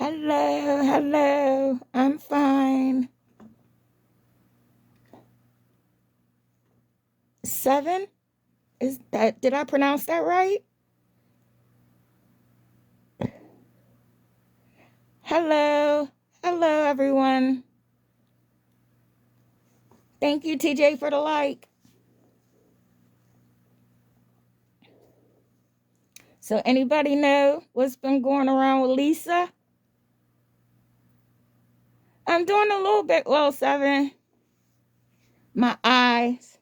Hello, hello. I'm fine. 7? Is that did I pronounce that right? Hello. Hello everyone. Thank you TJ for the like. So anybody know what's been going around with Lisa? I'm doing a little bit well, 7. My eyes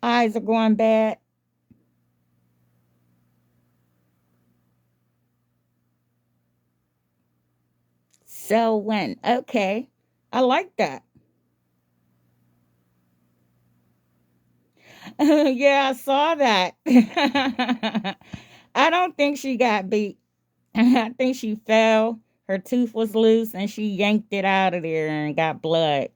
are going bad. So when? Okay. I like that. Yeah, I saw that. I don't think she got beat. I think she fell. Her tooth was loose and she yanked it out of there and got blood.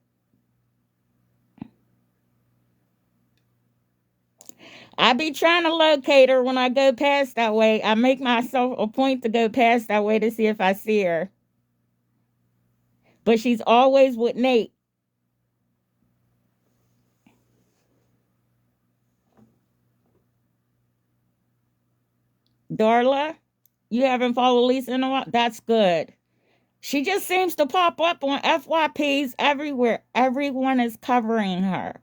I be trying to locate her when I go past that way. I make myself a point to go past that way to see if I see her. But she's always with Nate. Darla, you haven't followed Lisa in a while? That's good. She just seems to pop up on FYPs everywhere. Everyone is covering her.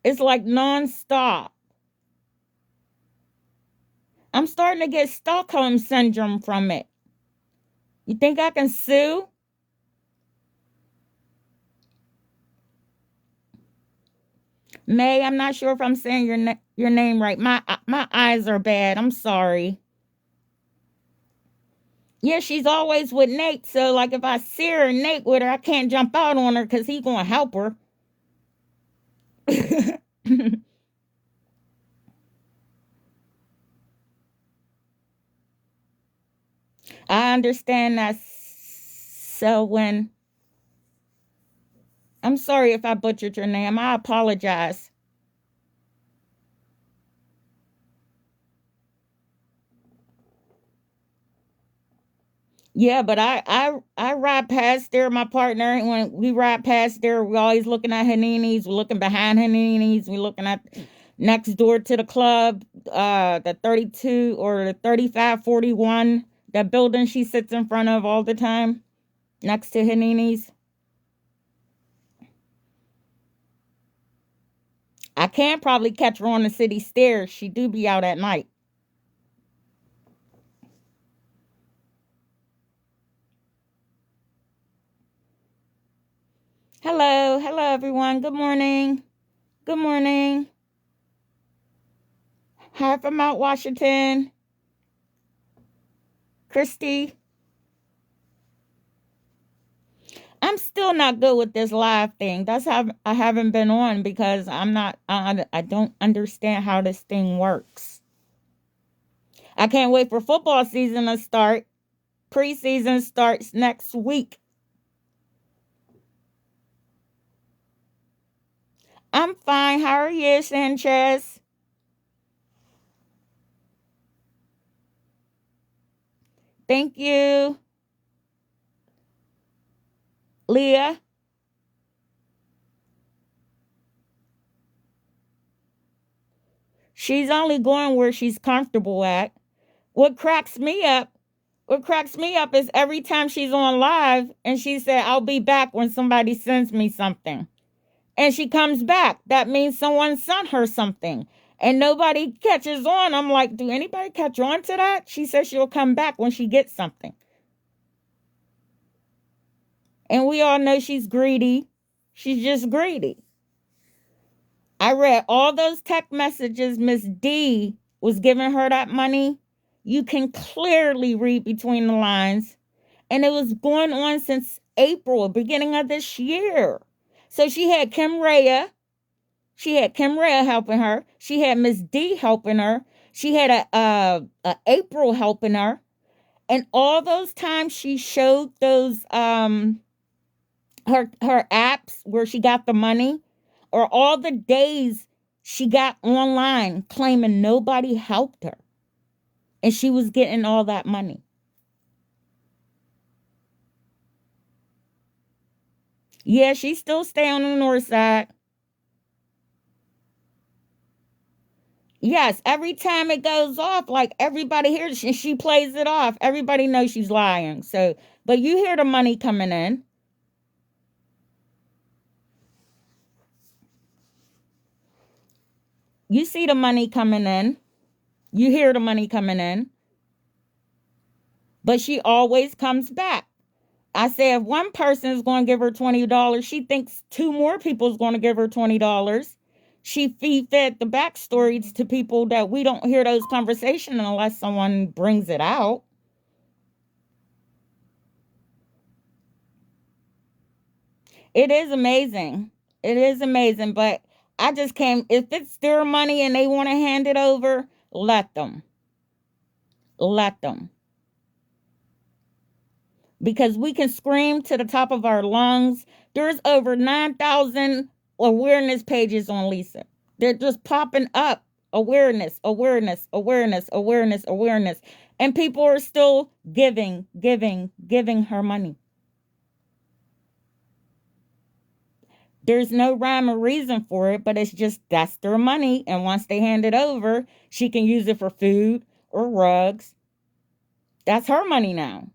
It's like nonstop. I'm starting to get Stockholm syndrome from it. You think I can sue? May, I'm not sure if I'm saying your name right. My eyes are bad. I'm sorry. Yeah, she's always with Nate. So like if I see her and Nate with her, I can't jump out on her because he's gonna help her. I understand that. So when I'm sorry if I butchered your name, I apologize. Yeah, but I ride past there, my partner, and when we ride past there, we're always looking at Haninis, we're looking behind Haninis, we're looking at next door to the club, the 32 or the 3541, that building she sits in front of all the time, next to Hanini's. I can probably catch her on the city stairs. She do be out at night. Hello, hello everyone. Good morning. Good morning. Hi from Mount Washington. Christy. I'm still not good with this live thing. That's how I haven't been on because I'm not. I don't understand how this thing works. I can't wait for football season to start. Preseason starts next week. I'm fine. How are you, Sanchez? Thank you, Leah. She's only going where she's comfortable at. What cracks me up what cracks me up is every time she's on live and she said, I'll be back when somebody sends me something. And she comes back. That means someone sent her something. And nobody catches on. I'm like, do anybody catch on to that? She says she'll come back when she gets something. And we all know she's greedy. She's just greedy. I read all those text messages Miss D was giving her that money. You can clearly read between the lines. And it was going on since April, beginning of this year. So she had Kim Rhea. She had Kim Rhea helping her. She had Miss D helping her. She had a April helping her. And all those times she showed those her apps where she got the money, or all the days she got online claiming nobody helped her, and she was getting all that money. Yeah, she still stay on the north side. Yes, every time it goes off, like everybody hears, she plays it off. Everybody knows she's lying. So, but you hear the money coming in. You see the money coming in. You hear the money coming in. But she always comes back. I say if one person is going to give her $20, she thinks two more people is going to give her $20. She feed fed the backstories to people that we don't hear those conversations unless someone brings it out. It is amazing. It is amazing, but I just can't. If it's their money and they want to hand it over, let them. Let them. Because we can scream to the top of our lungs. There's over 9,000 awareness pages on Lisa. They're just popping up. Awareness, awareness, awareness, awareness, awareness. And people are still giving, giving, giving her money. There's no rhyme or reason for it, but it's just that's their money. And once they hand it over, she can use it for food or rugs. That's her money now.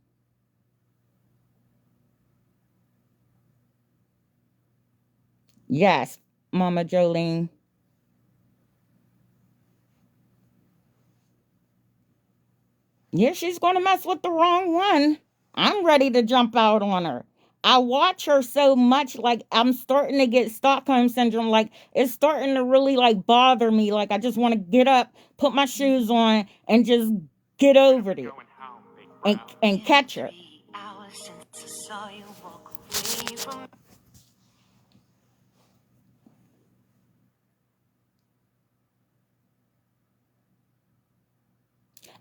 Yes, Mama Jolene. Yeah, she's going to mess with the wrong one. I'm ready to jump out on her. I watch her so much, like I'm starting to get Stockholm syndrome. Like it's starting to really like bother me. Like I just want to get up, put my shoes on, and just get over it and catch her.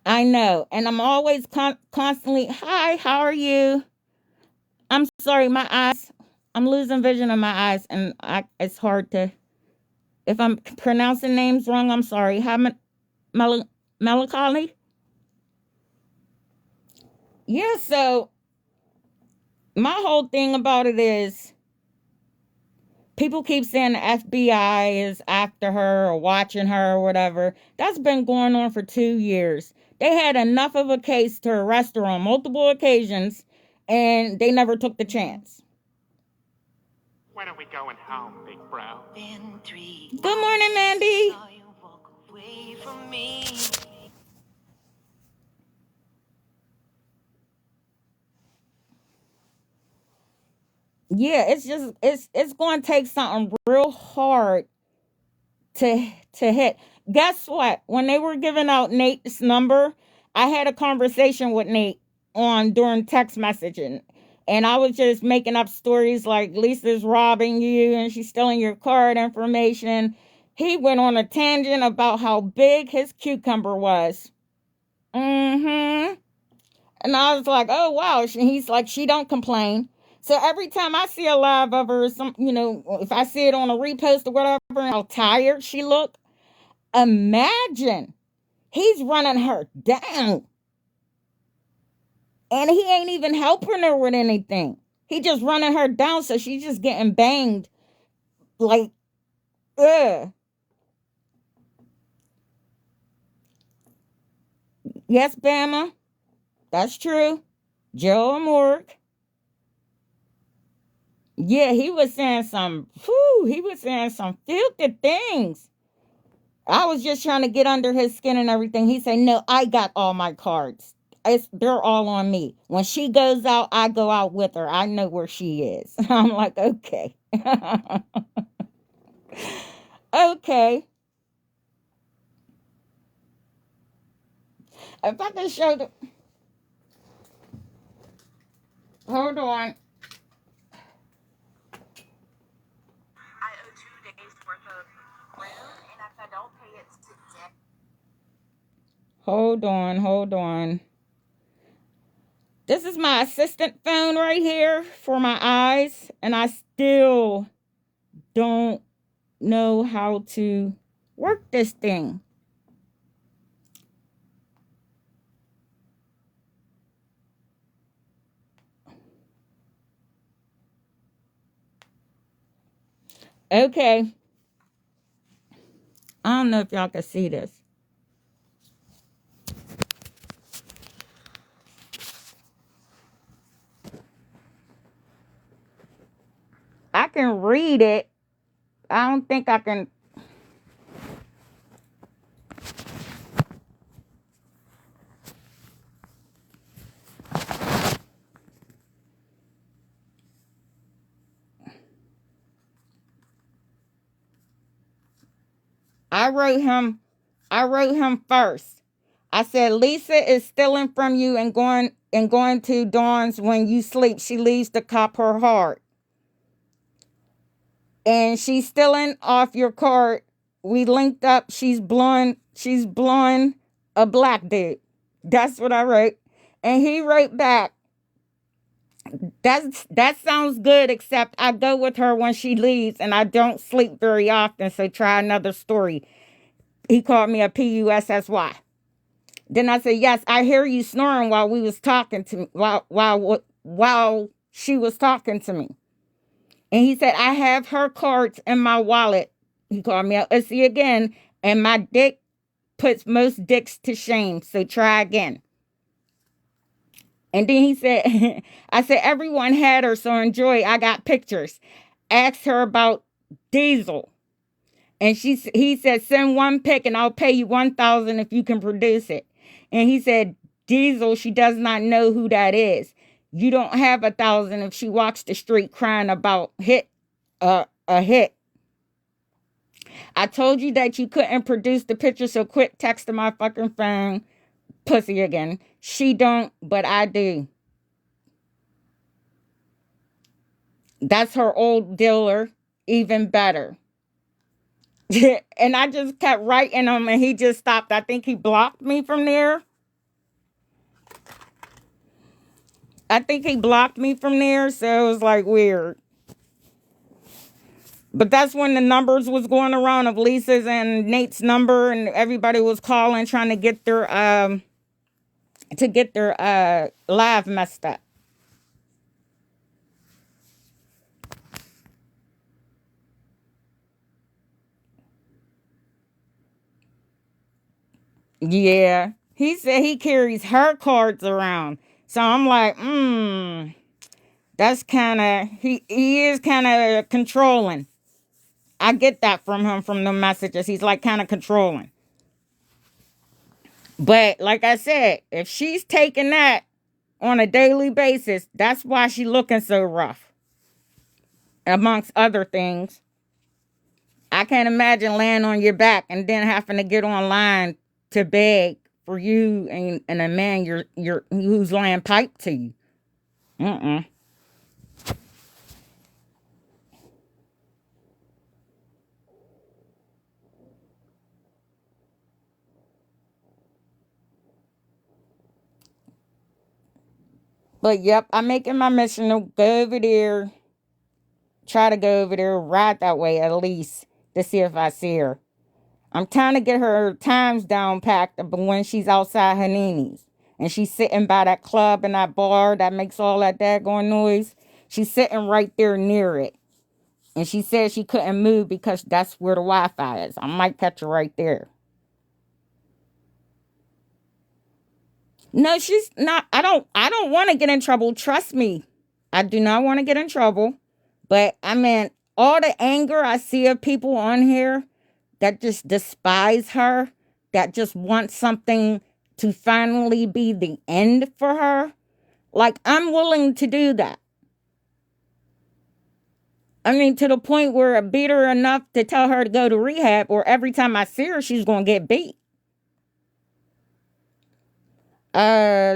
I know, and I'm always constantly, "Hi, how are you?" I'm sorry, my eyes. I'm losing vision in my eyes, and it's hard to. If I'm pronouncing names wrong, I'm sorry. How melancholy? Yeah. So my whole thing about it is people keep saying the FBI is after her or watching her or whatever. That's been going on for 2 years. They had enough of a case to arrest her on multiple occasions, and they never took the chance. When are we going home, big bro? Good morning, Mandy. Yeah, it's just it's going to take something real hard to hit. Guess what? When they were giving out Nate's number, I had a conversation with Nate on during text messaging. And I was just making up stories like Lisa's robbing you and she's stealing your card information. He went on a tangent about how big his cucumber was. Mm-hmm. And I was like, oh wow. He's like, she don't complain. So every time I see a live of her, if I see it on a repost or whatever, how tired she look, imagine he's running her down, and he ain't even helping her with anything. He just running her down, so she's just getting banged. Like, ugh. Yes, Bama, that's true. Joe Amork. Yeah, he was saying some. Whew, he was saying some filthy things. I was just trying to get under his skin and everything. He said, "No, I got all my cards. They're all on me. When she goes out, I go out with her. I know where she is." I'm like, okay. Okay. If I can show the. Hold on. Hold on. Hold on. This is my assistant phone right here for my eyes, and I still don't know how to work this thing. Okay. I don't know if y'all can see this. I can read it. I don't think I can. I wrote him. I wrote him first. I said Lisa is stealing from you and going to Dawn's when you sleep. She leaves to cop her heart. And she's stealing off your card. We linked up. She's blowing a black dude. That's what I wrote. And he wrote back, that sounds good, except I go with her when she leaves and I don't sleep very often, so try another story. He called me a PUSSY. Then I said, yes, I hear you snoring while we was talking to me, while she was talking to me. And he said, I have her cards in my wallet. He called me a ussy again, and my dick puts most dicks to shame, so try again. And then he said, I said, everyone had her, so enjoy. I got pictures. Asked her about Diesel. And he said, send one pic and I'll pay you 1,000 if you can produce it. And he said, Diesel, she does not know who that is. You don't have 1,000 if she walks the street crying about a hit. I told you that you couldn't produce the picture, so quit texting my fucking phone. Pussy again. She don't, but I do. That's her old dealer. Even better. And I just kept writing him and he just stopped. I think he blocked me from there. I think he blocked me from there, so it was like weird. But that's when the numbers was going around of Lisa's and Nate's number, and everybody was calling trying to get their live messed up. Yeah. He said he carries her cards around. So I'm like, that's kinda he is kinda controlling. I get that from him from the messages. He's like kinda controlling. But like I said, if she's taking that on a daily basis, that's why she looking so rough. Amongst other things. I can't imagine laying on your back and then having to get online to beg for you and a man you're who's laying pipe to you. Mm-mm. But yep, I'm making my mission to go over there, try to go over there, ride that way at least to see if I see her. I'm trying to get her times down packed, but when she's outside Hanini's and she's sitting by that club and that bar that makes all that daggone noise, she's sitting right there near it. And she said she couldn't move because that's where the Wi-Fi is. I might catch her right there. No, she's not. I don't want to get in trouble. Trust me. I do not want to get in trouble. But I mean, all the anger I see of people on here that just despise her, that just want something to finally be the end for her. Like, I'm willing to do that. I mean, to the point where I beat her enough to tell her to go to rehab, or every time I see her, she's going to get beat.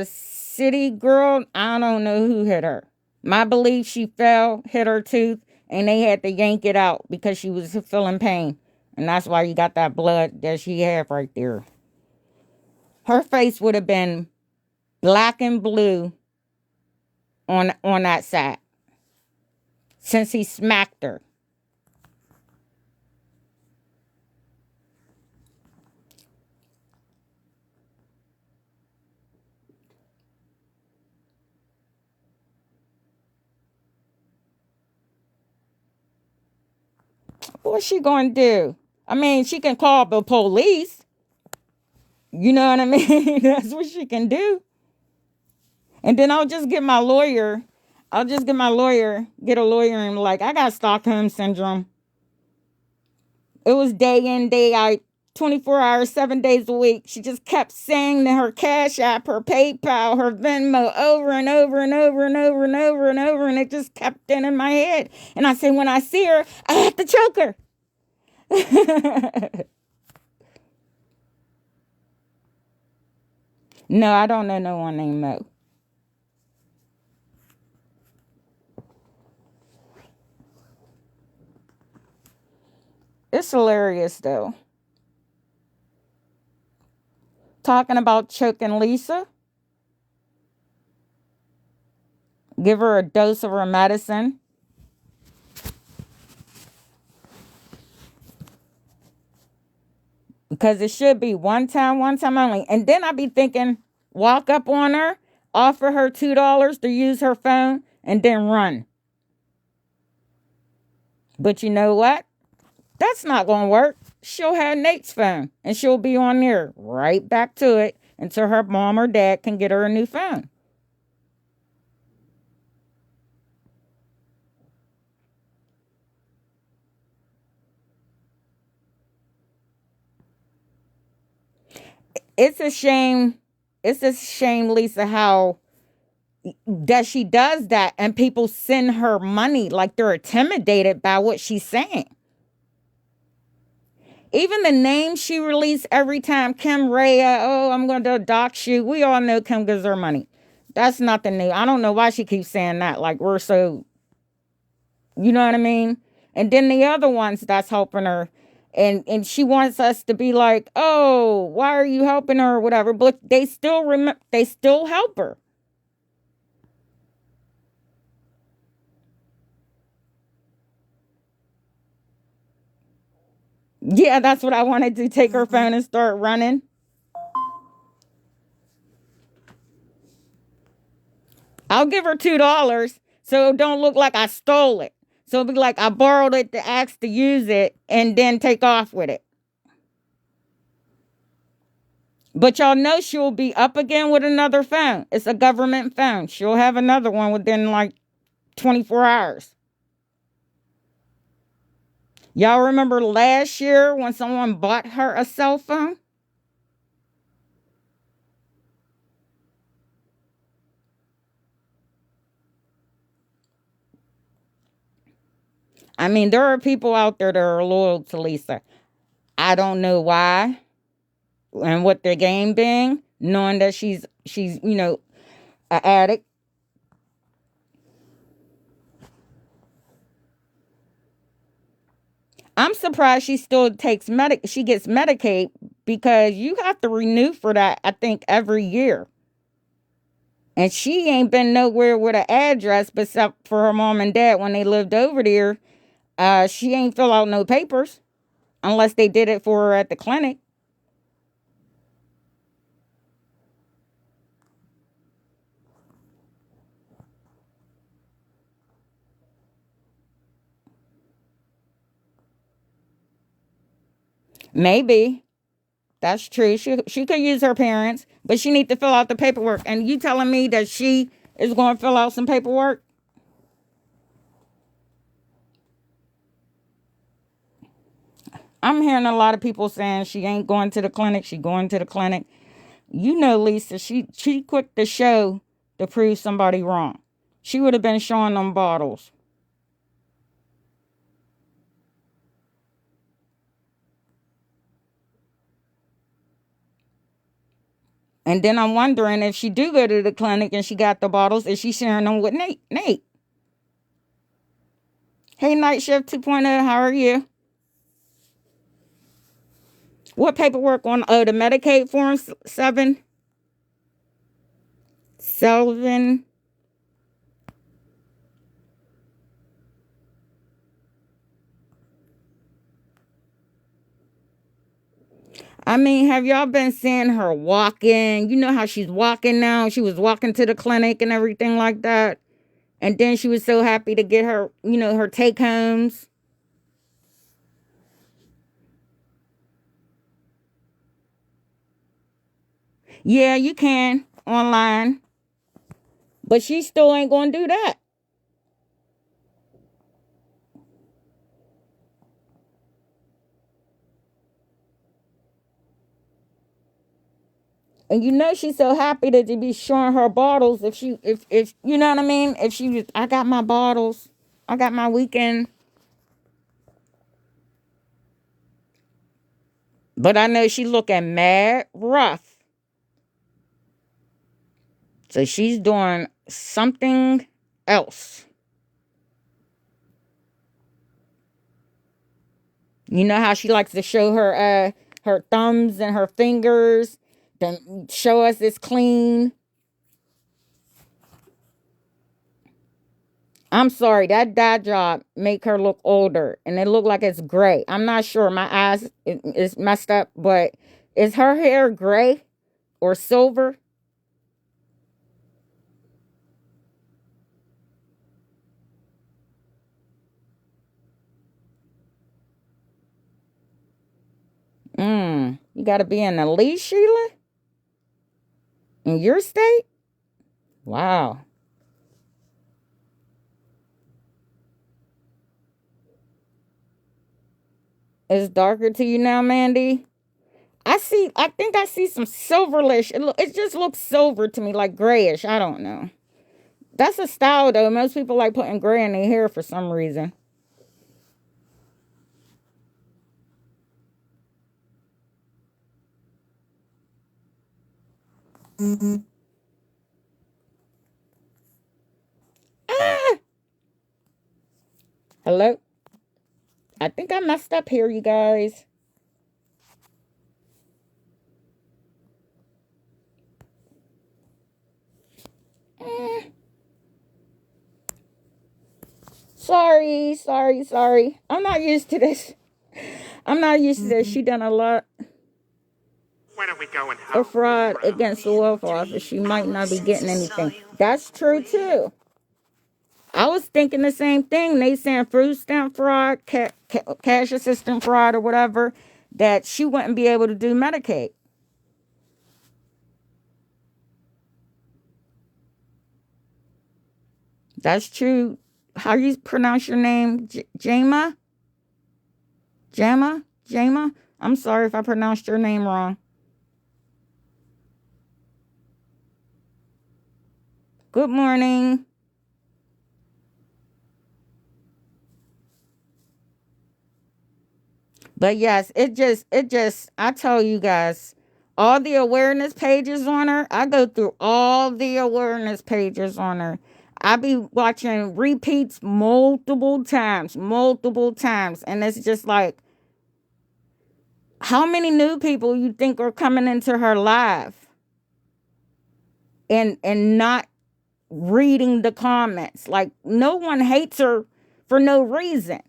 City girl, I don't know who hit her. My belief, she fell, hit her tooth, and they had to yank it out because she was feeling pain. And that's why you got that blood that she had right there. Her face would have been black and blue on that side since he smacked her. What's she going to do? I mean, she can call the police. You know what I mean? That's what she can do. And then I'll just get my lawyer. Get a lawyer and like, I got Stockholm syndrome. It was day in, day out, 24 hours, 7 days a week. She just kept saying that her Cash App, her PayPal, her Venmo over and over and over and over and over and over. And it just kept in my head. And I said, when I see her, I have to choke her. No, I don't know no one named Mo. It's hilarious, though. Talking about choking Lisa. Give her a dose of her medicine. Because it should be one time only. And then I be thinking, walk up on her, offer her $2 to use her phone, and then run. But you know what? That's not going to work. She'll have Nate's phone, and she'll be on there right back to it until her mom or dad can get her a new phone. It's a shame. It's a shame, Lisa, how that she does that and people send her money like they're intimidated by what she's saying. Even the name she released every time, Kim Rhea, oh, I'm going to dox you. We all know Kim gives her money. That's nothing new. I don't know why she keeps saying that. Like, we're so, you know what I mean? And then the other ones that's helping her. And she wants us to be like, oh, why are you helping her or whatever? But they still help her. Yeah, that's what I wanted to take her phone and start running. I'll give her $2 so it don't look like I stole it. So it'll be like I borrowed it to ask to use it and then take off with it. But y'all know she'll be up again with another phone. It's a government phone. She'll have another one within like 24 hours. Y'all remember last year when someone bought her a cell phone? I mean, there are people out there that are loyal to Lisa. I don't know why and what their game being, knowing that she's an addict. I'm surprised she still takes she gets Medicaid because you have to renew for that, I think, every year. And she ain't been nowhere with an address except for her mom and dad when they lived over there. She ain't fill out no papers unless they did it for her at the clinic. Maybe. That's true. She could use her parents, but she need to fill out the paperwork. And you telling me that she is going to fill out some paperwork? I'm hearing a lot of people saying she ain't going to the clinic. She going to the clinic. You know, Lisa, she quit the show to prove somebody wrong. She would have been showing them bottles. And then I'm wondering if she do go to the clinic and she got the bottles, is she sharing them with Nate? Nate. Hey, Night Shift 2.0, how are you? What paperwork on the Medicaid form 7? I mean, have y'all been seeing her walking? You know how she's walking now? She was walking to the clinic and everything like that. And then she was so happy to get her, her take homes. Yeah, you can online, but she still ain't gonna do that. And you know she's so happy that to be showing her bottles. If you know what I mean. If she was, I got my bottles. I got my weekend. But I know she looking mad rough. So she's doing something else. You know how she likes to show her thumbs and her fingers, then show us it's clean. I'm sorry, that dye job make her look older, and it look like it's gray. I'm not sure. My eyes is messed up, but is her hair gray or silver? You got to be in the lead, Sheila, in your state. Wow, it's darker to you now, Mandy. I see. I think I see some silverlish. It just looks silver to me, like grayish. I don't know. That's a style though. Most people like putting gray in their hair for some reason. Ah, hello. I think I messed up here, you guys. Eh, sorry. I'm not used to this. I'm not used to this. She done a lot When are we going of home? fraud against the welfare office. She might not be getting anything. That's true too. I was thinking the same thing. They saying food stamp fraud, cash assistant fraud, or whatever, that she wouldn't be able to do Medicaid. That's true. How you pronounce your name? Jama? Jama? Jama? I'm sorry if I pronounced your name wrong. Good morning. But yes, I tell you guys, all the awareness pages on her, I go through all the awareness pages on her. I be watching repeats multiple times. And it's just like, how many new people you think are coming into her live and not reading the comments? Like, no one hates her for no reason.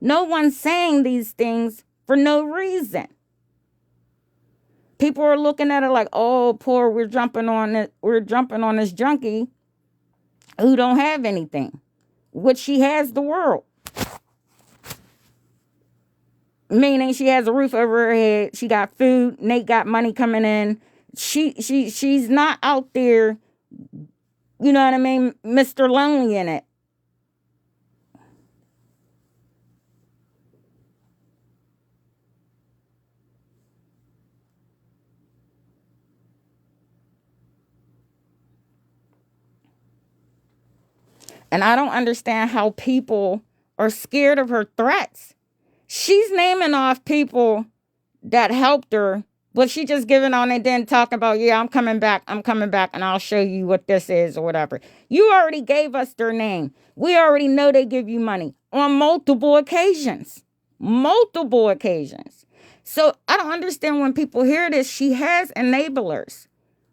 No one's saying these things for no reason. People are looking at her like, oh, poor, we're jumping on it. We're jumping on this junkie who don't have anything, which she has the world. Meaning she has a roof over her head. She got food. Nate got money coming in. She's not out there, you know what I mean, Mr. Lonely in it. And I don't understand how people are scared of her threats. She's naming off people that helped her, but she just giving on and then talking about, yeah, I'm coming back, and I'll show you what this is or whatever. You already gave us their name. We already know they give you money on multiple occasions. Multiple occasions. So I don't understand when people hear this. She has enablers.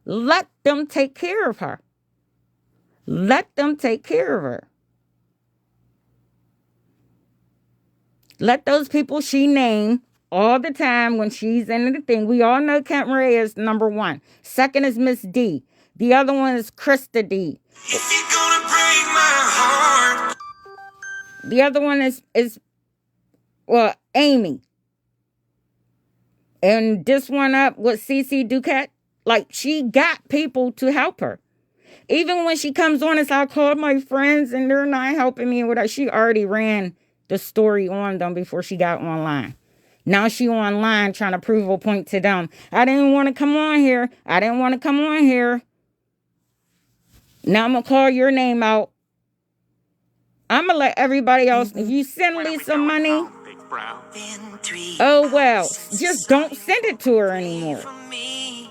Let them take care of her. Let them take care of her. Let those people she named all the time when she's in the thing. We all know Kent Ray is number one. Second is Miss D. The other one is Krista D. If you're gonna break my heart. The other one is well, Amy. And this one up with CC Duquette. Like, she got people to help her. Even when she comes on and says, I called my friends and they're not helping me, whatever, she already ran the story on them before she got online. Now she online trying to prove a point to them. I didn't want to come on here. I didn't want to come on here. Now I'm going to call your name out. I'm going to let everybody else, if you send Lisa money, oh well, just don't send it to her anymore.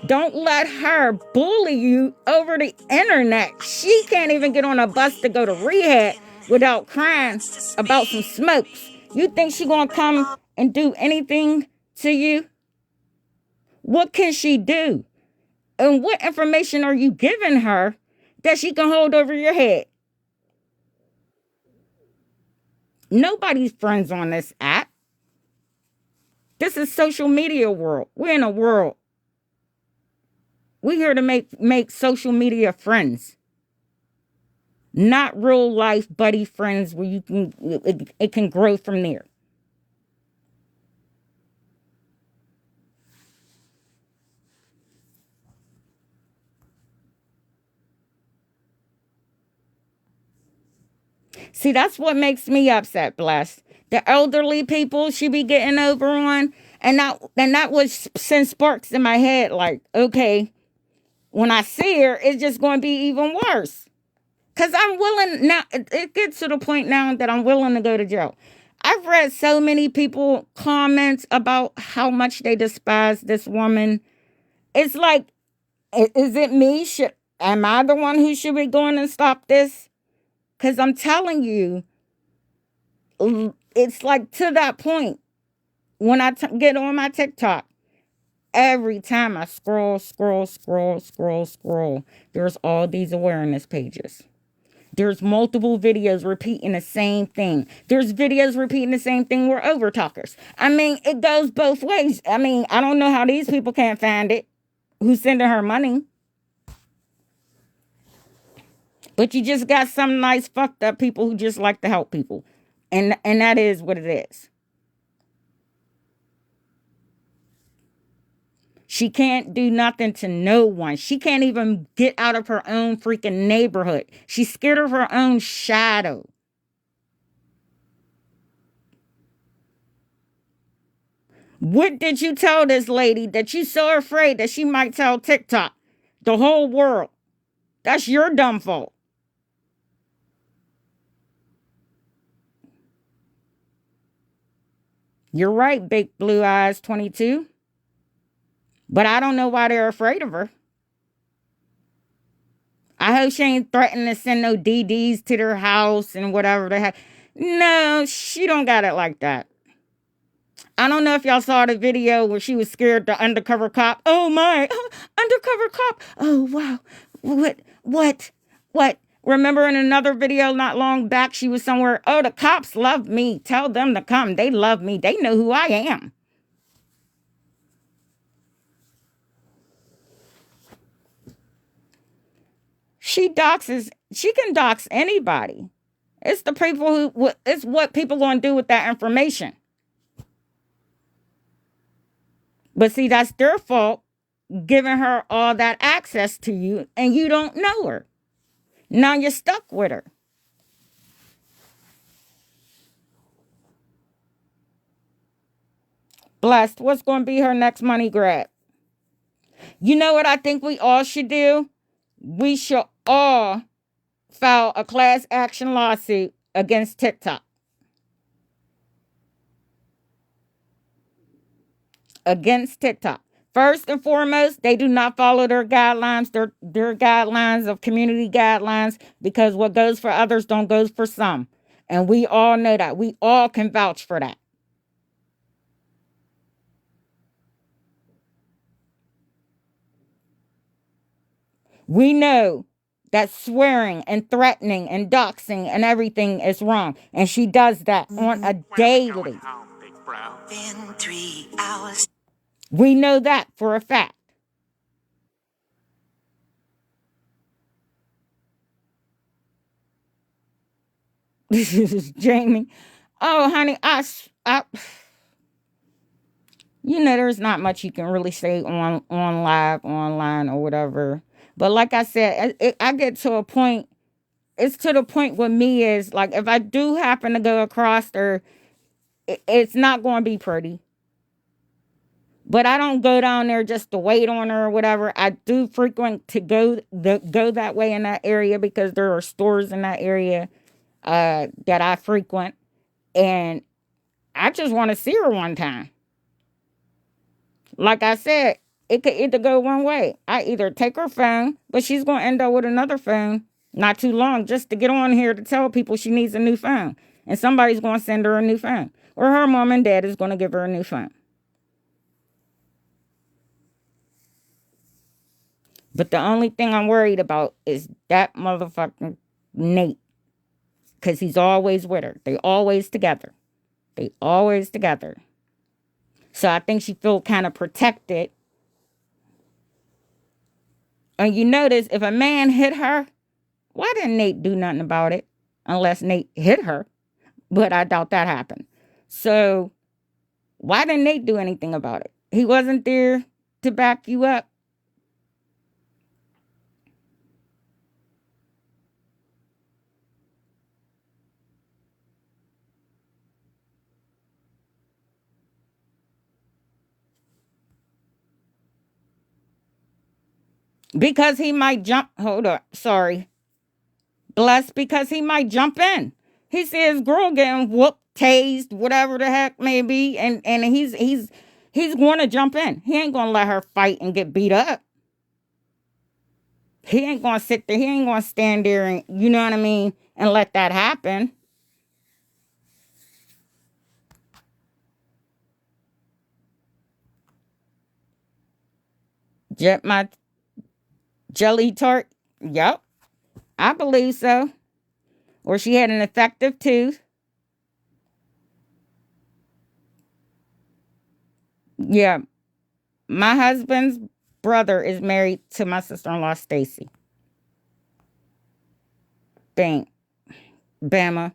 Don't let her bully you over the internet. She can't even get on a bus to go to rehab without crying about some smokes. You think she gonna come and do anything to you? What can she do? And what information are you giving her that she can hold over your head? Nobody's friends on this app. This is social media world. We're in a world. We're here to make social media friends. Not real life buddy friends where you can it can grow from there. See, that's what makes me upset, Blessed. The elderly people she be getting over on, and that was send sparks in my head. Like, okay, when I see her, it's just going to be even worse. Cause I'm willing now. It gets to the point now that I'm willing to go to jail. I've read so many people comments about how much they despise this woman. It's like, is it me? Am I the one who should be going and stop this? Because I'm telling you, it's like to that point when I get on my TikTok, every time I scroll, there's all these awareness pages. There's multiple videos repeating the same thing. There's videos repeating the same thing. We're over talkers. I mean, it goes both ways. I mean, I don't know how these people can't find it. Who's sending her money? But you just got some nice fucked up people who just like to help people. And that is what it is. She can't do nothing to no one. She can't even get out of her own freaking neighborhood. She's scared of her own shadow. What did you tell this lady that you so afraid that she might tell TikTok, the whole world? That's your dumb fault. You're right, Big Blue Eyes 22. But I don't know why they're afraid of her. I hope she ain't threatening to send no DDs to their house and whatever they have. No, she don't got it like that. I don't know if y'all saw the video where she was scared the undercover cop. Oh my, undercover cop. Oh wow. What? Remember in another video not long back, she was somewhere. Oh, the cops love me. Tell them to come. They love me. They know who I am. She can dox anybody. It's the people it's what people going to do with that information. But see, that's their fault, giving her all that access to you, and you don't know her. Now you're stuck with her. Blessed, what's going to be her next money grab? You know what I think we all should do? We should all file a class action lawsuit against TikTok. Against TikTok. First and foremost, they do not follow their guidelines, their guidelines of community guidelines, because what goes for others don't goes for some. And we all know that. We all can vouch for that. We know that swearing and threatening and doxing and everything is wrong. And she does that on a daily. In 3 hours. We know that for a fact. This is Jamie. Oh, honey, there's not much you can really say on live, online, or whatever. But like I said, I get to a point. It's to the point with me is like if I do happen to go across her, it's not going to be pretty. But I don't go down there just to wait on her or whatever. I do frequent to go that way in that area because there are stores in that area that I frequent, and I just want to see her one time. Like I said, it could either go one way. I either take her phone, but she's going to end up with another phone not too long just to get on here to tell people she needs a new phone. And somebody's going to send her a new phone. Or her mom and dad is going to give her a new phone. But the only thing I'm worried about is that motherfucking Nate. Because he's always with her. They always together. They always together. So I think she feel kind of protected. And you notice if a man hit her, why didn't Nate do nothing about it? Unless Nate hit her. But I doubt that happened. So why didn't Nate do anything about it? He wasn't there to back you up. Because he might jump. Hold up. Sorry. Blessed because he might jump in. He sees his girl getting whooped, tased, whatever the heck may be, and he's going to jump in. He ain't going to let her fight and get beat up. He ain't going to sit there. He ain't going to stand there and, you know what I mean, and let that happen. Jet my jelly tart. Yep, I believe so. Or she had an effective tooth. Yeah, my husband's brother is married to my sister-in-law, Stacy. Bang. Bama.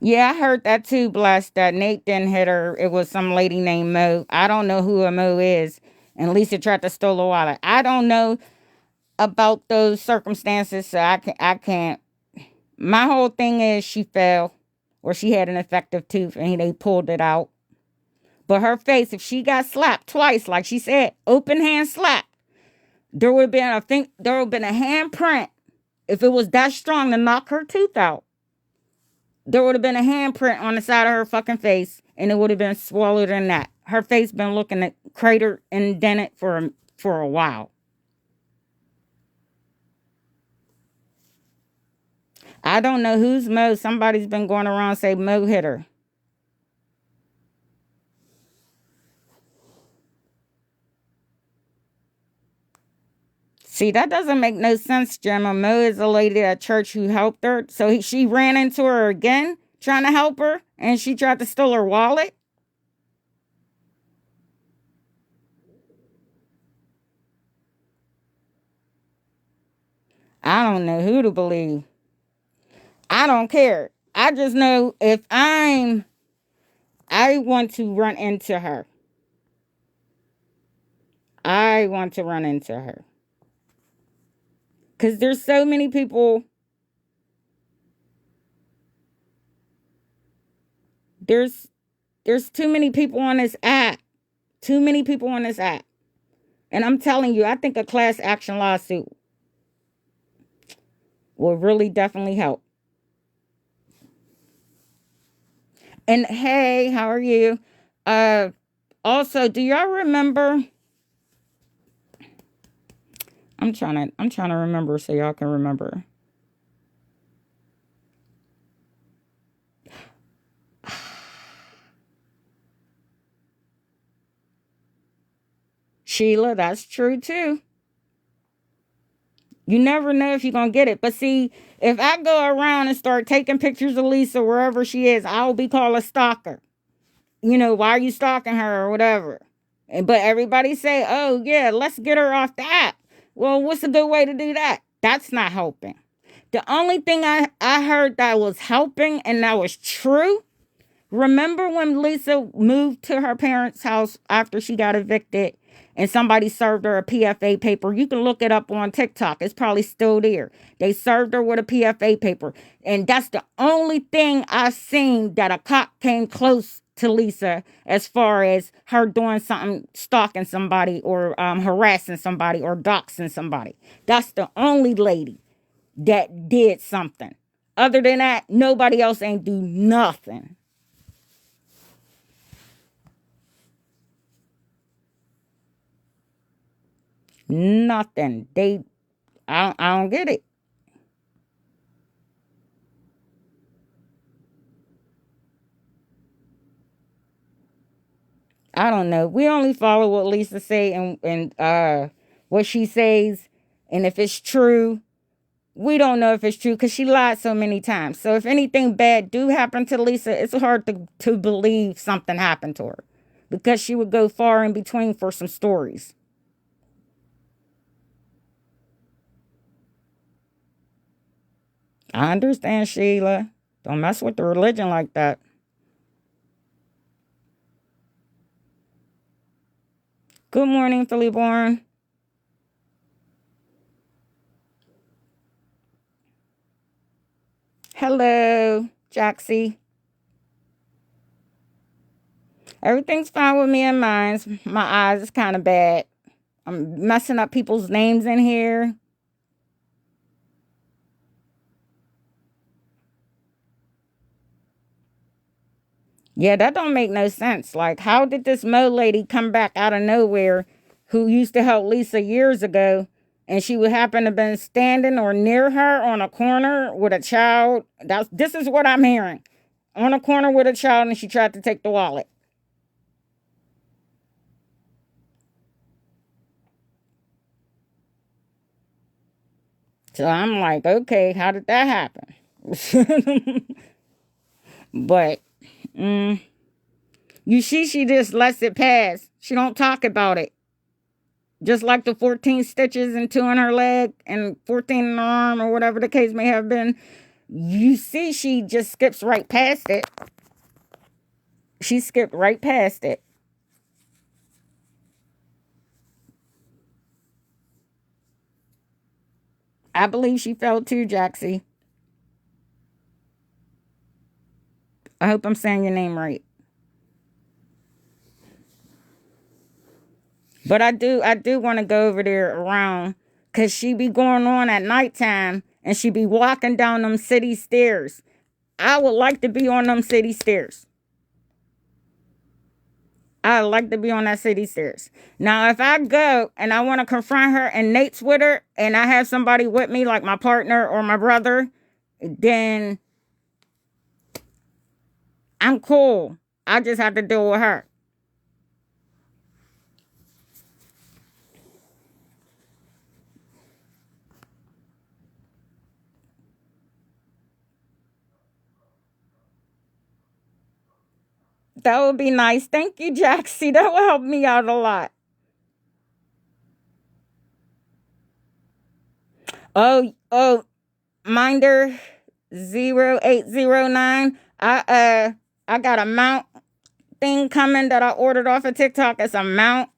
Yeah, I heard that too, Blessed, that Nate didn't hit her. It was some lady named Mo. I don't know who a Mo is. And Lisa tried to steal a wallet. I don't know about those circumstances, so I can't. My whole thing is she fell or she had an effective tooth and they pulled it out. But her face, if she got slapped twice, like she said, open hand slap, there would have been, I think, there would have been a handprint. If it was that strong to knock her tooth out, there would have been a handprint on the side of her fucking face, and it would have been swallowed in that. Her face been looking at crater and indented for a while. I don't know who's Mo. Somebody's been going around say Mo hit her. See, that doesn't make no sense, Gemma. Mo is a lady at church who helped her. So she ran into her again, trying to help her, and she tried to steal her wallet. I don't know who to believe. I don't care. I just know if I want to run into her. I want to run into her. Because there's so many people. There's too many people on this app. Too many people on this app. And I'm telling you, I think a class action lawsuit will really definitely help. And hey, how are you? Uh Also, do y'all remember? I'm trying to remember so y'all can remember. Sheila, that's true too. You never know if you're gonna get it. But see, if I go around and start taking pictures of Lisa wherever she is, I'll be called a stalker. Why are you stalking her or whatever? But everybody say, oh yeah, let's get her off the app. Well, what's a good way to do that? That's not helping. The only thing I heard that was helping and that was true. Remember when Lisa moved to her parents' house after she got evicted and somebody served her a PFA paper? You can look it up on TikTok. It's probably still there. They served her with a PFA paper. And that's the only thing I've seen that a cop came close to Lisa as far as her doing something, stalking somebody or harassing somebody or doxing somebody. That's the only lady that did something. Other than that, nobody else ain't do nothing. Nothing. I don't get it. I don't know. We only follow what Lisa say and what she says, and if it's true, we don't know if it's true because she lied so many times. So if anything bad do happen to Lisa, it's hard to believe something happened to her because she would go far in between for some stories. I understand, Sheila. Don't mess with the religion like that. Good morning, Philly born. Hello, Jaxie. Everything's fine with me and mine. My eyes is kind of bad. I'm messing up people's names in here. Yeah, that don't make no sense. Like, how did this Mo lady come back out of nowhere who used to help Lisa years ago and she would happen to have been standing or near her on a corner with a child? This is what I'm hearing. On a corner with a child and she tried to take the wallet. So I'm like, okay, how did that happen? But you see, she just lets it pass. She don't talk about it. Just like the 14 stitches and 2 in her leg and 14 in her arm or whatever the case may have been. You see, she just skips right past it. She skipped right past it. I believe she fell too, Jaxie. I hope I'm saying your name right. But I do want to go over there around because she be going on at nighttime and she be walking down them city stairs. I would like to be on them city stairs. I like to be on that city stairs. Now, if I go and I want to confront her and Nate's with her and I have somebody with me, like my partner or my brother, then I'm cool. I just have to deal with her. That would be nice. Thank you, Jaxie. That will help me out a lot. Oh, Minder 0809. I got a mount thing coming that I ordered off of TikTok. It's a mount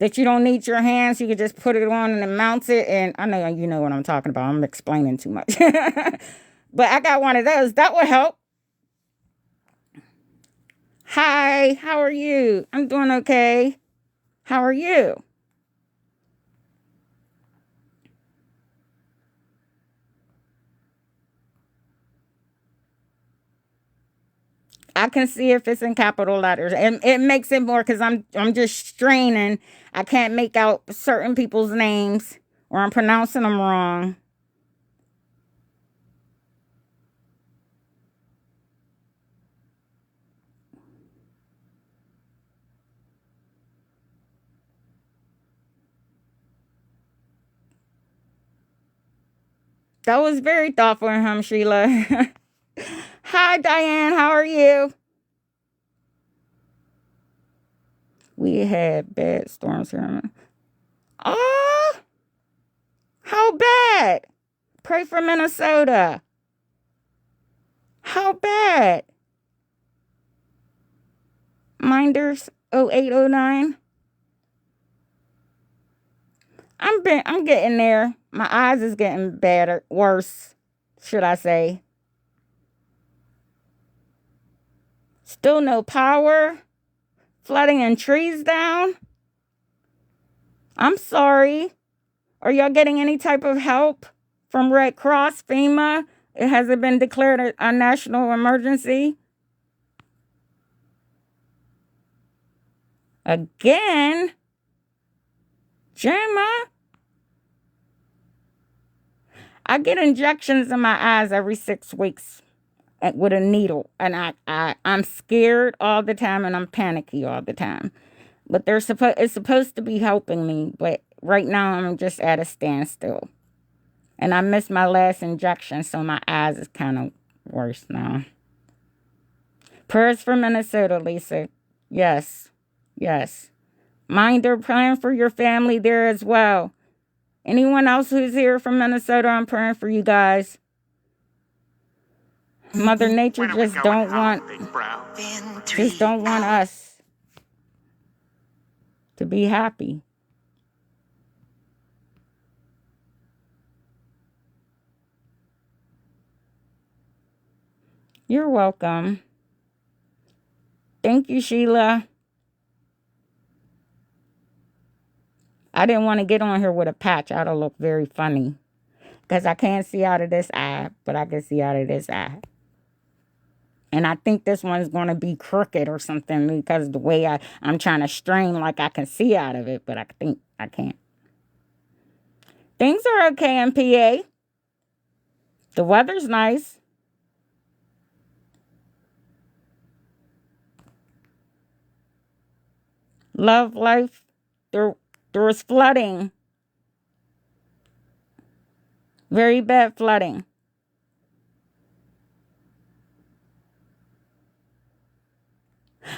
that you don't need your hands. You can just put it on and it mounts it. And I know you know what I'm talking about. I'm explaining too much. But I got one of those. That would help. Hi, how are you? I'm doing okay. How are you? I can see if it's in capital letters. And it makes it more because I'm just straining. I can't make out certain people's names or I'm pronouncing them wrong. That was very thoughtful of him, Sheila. Hi, Diane. How are you? We had bad storms here. Oh, how bad? Pray for Minnesota. How bad? Minders 0809. I'm getting there. My eyes is getting better, worse, should I say. Still no power. Flooding and trees down. I'm sorry. Are y'all getting any type of help from Red Cross, FEMA? Has it been declared a national emergency? Again? Gemma? I get injections in my eyes every 6 weeks with a needle. And I'm scared all the time and I'm panicky all the time. But it's supposed to be helping me. But right now I'm just at a standstill. And I missed my last injection, so my eyes is kind of worse now. Prayers for Minnesota, Lisa. Yes. Yes. Mind her praying for your family there as well. Anyone else who's here from Minnesota, I'm praying for you guys. Mother Nature just don't want us to be happy. You're welcome. Thank you, Sheila. I didn't want to get on here with a patch. That'll look very funny. Because I can't see out of this eye, but I can see out of this eye. And I think this one's going to be crooked or something because the way I'm trying to strain like I can see out of it, but I think I can't. Things are okay in PA. The weather's nice. Love life. There was flooding. Very bad flooding.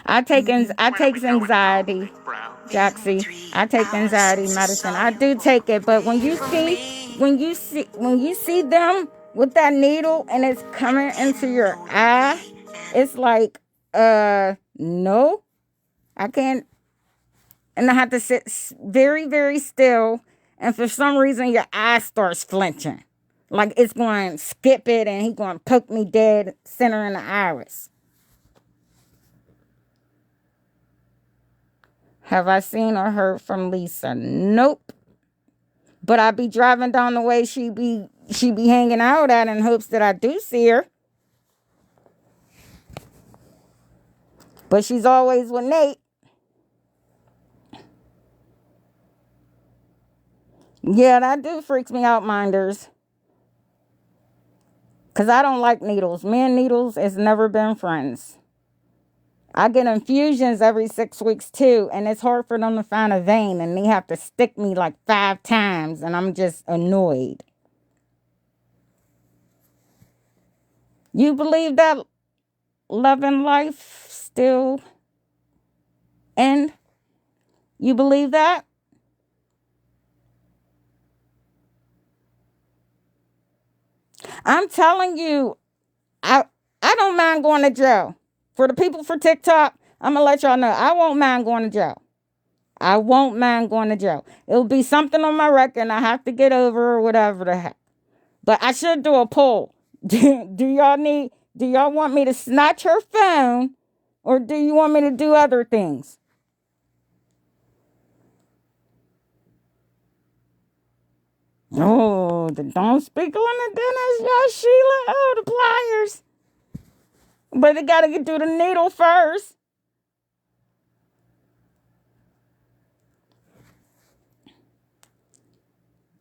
I take anxiety, Jaxie. I take anxiety medicine. I do take it, but when you see them with that needle and it's coming into your eye, it's like, no, I can't. And I have to sit very, very still. And for some reason, your eye starts flinching. Like it's going to skip it and he's going to poke me dead center in the iris. Have I seen or heard from Lisa? Nope. But I be driving down the way she be hanging out at in hopes that I do see her. But she's always with Nate. Yeah, that do freaks me out, minders. Because I don't like needles. Me and needles has never been friends. I get infusions every 6 weeks too, and it's hard for them to find a vein, and they have to stick me like 5 times, and I'm just annoyed. You believe that love and life still end? You believe that? I'm telling you, I don't mind going to jail. For the people for TikTok, I'm gonna let y'all know I won't mind going to jail. I won't mind going to jail. It'll be something on my record and I have to get over or whatever the heck. But I should do a poll. Do y'all want me to snatch her phone or do you want me to do other things? Oh, don't speak on the dentist, y'all, Sheila. Oh, the pliers. But they gotta get through the needle first.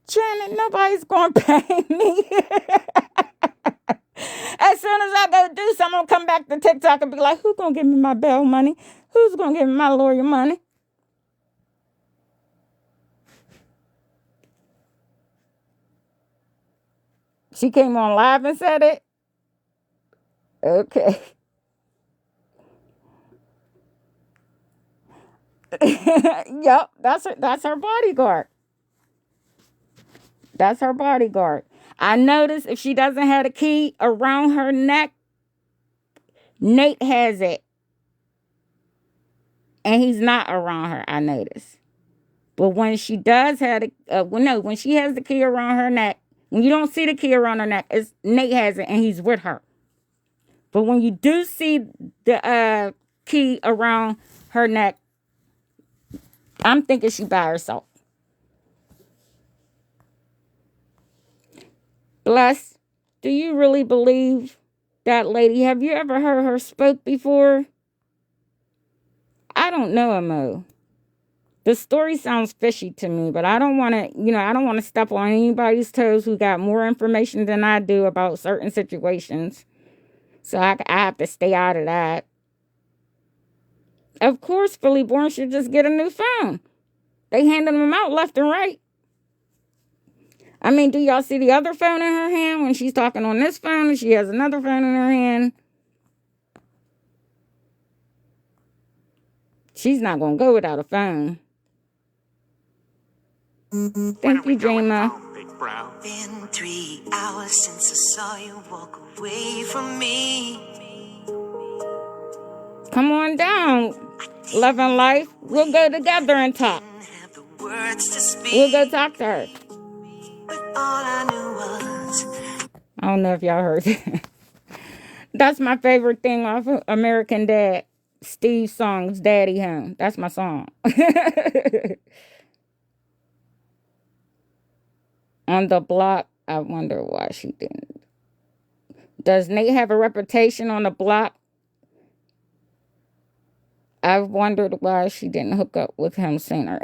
Janet, nobody's gonna pay me. As soon as I go do something, I'm gonna come back to TikTok and be like, who's gonna give me my bail money? Who's gonna give me my lawyer money? She came on live and said it? Okay. Yep, that's her bodyguard. That's her bodyguard. I notice if she doesn't have the key around her neck, Nate has it. And he's not around her, I notice. But when she does have when she has the key around her neck, when you don't see the key around her neck, it's Nate has it and he's with her. But when you do see the key around her neck, I'm thinking she by herself. Bless, do you really believe that lady? Have you ever heard her spoke before? I don't know, Mo. The story sounds fishy to me, but I don't want to, I don't want to step on anybody's toes who got more information than I do about certain situations. So I have to stay out of that. Of course, Philly Born should just get a new phone. They handing them out left and right. I mean, do y'all see the other phone in her hand when she's talking on this phone and she has another phone in her hand? She's not going to go without a phone. Thank you, Jama. Been 3 hours since I saw you walk away from me. Come on down, Love and Life. We'll go together and talk. We'll go talk to her. I don't know if y'all heard that. That's my favorite thing off of American Dad. Steve Song's Daddy Home. That's my song. On the block, I wonder why she didn't. Does Nate have a reputation on the block? I've wondered why she didn't hook up with him sooner.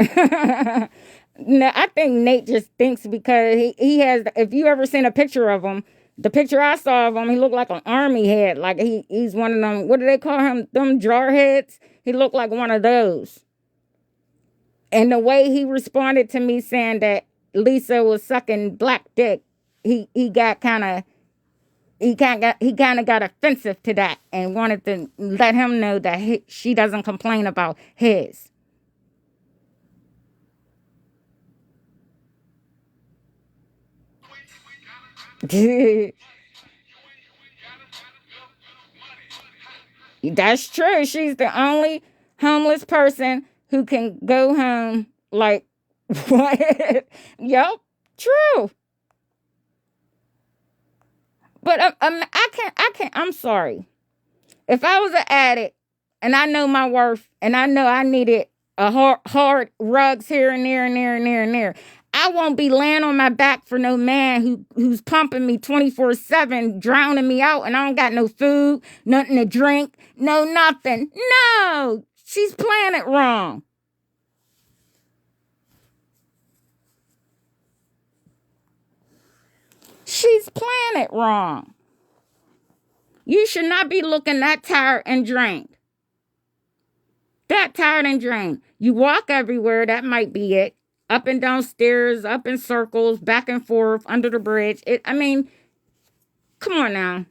No, I think Nate just thinks because he has, if you ever seen a picture of him, the picture I saw of him, he looked like an army head. Like he's one of them, what do they call him? Them jar heads? He looked like one of those. And the way he responded to me saying that Lisa was sucking black dick, he kind of got offensive to that and wanted to let him know that she doesn't complain about his. That's true. She's the only homeless person who can go home like what? Yep, true. But I can't. I'm sorry. If I was an addict and I know my worth and I know I needed a hard rugs here and there and there and there and there, I won't be laying on my back for no man who's pumping me 24/7, drowning me out, and I don't got no food, nothing to drink, no nothing. No, she's playing it wrong. She's playing it wrong. You should not be looking that tired and drained. That tired and drained. You walk everywhere, that might be it. Up and down stairs, up in circles, back and forth, under the bridge. Come on now.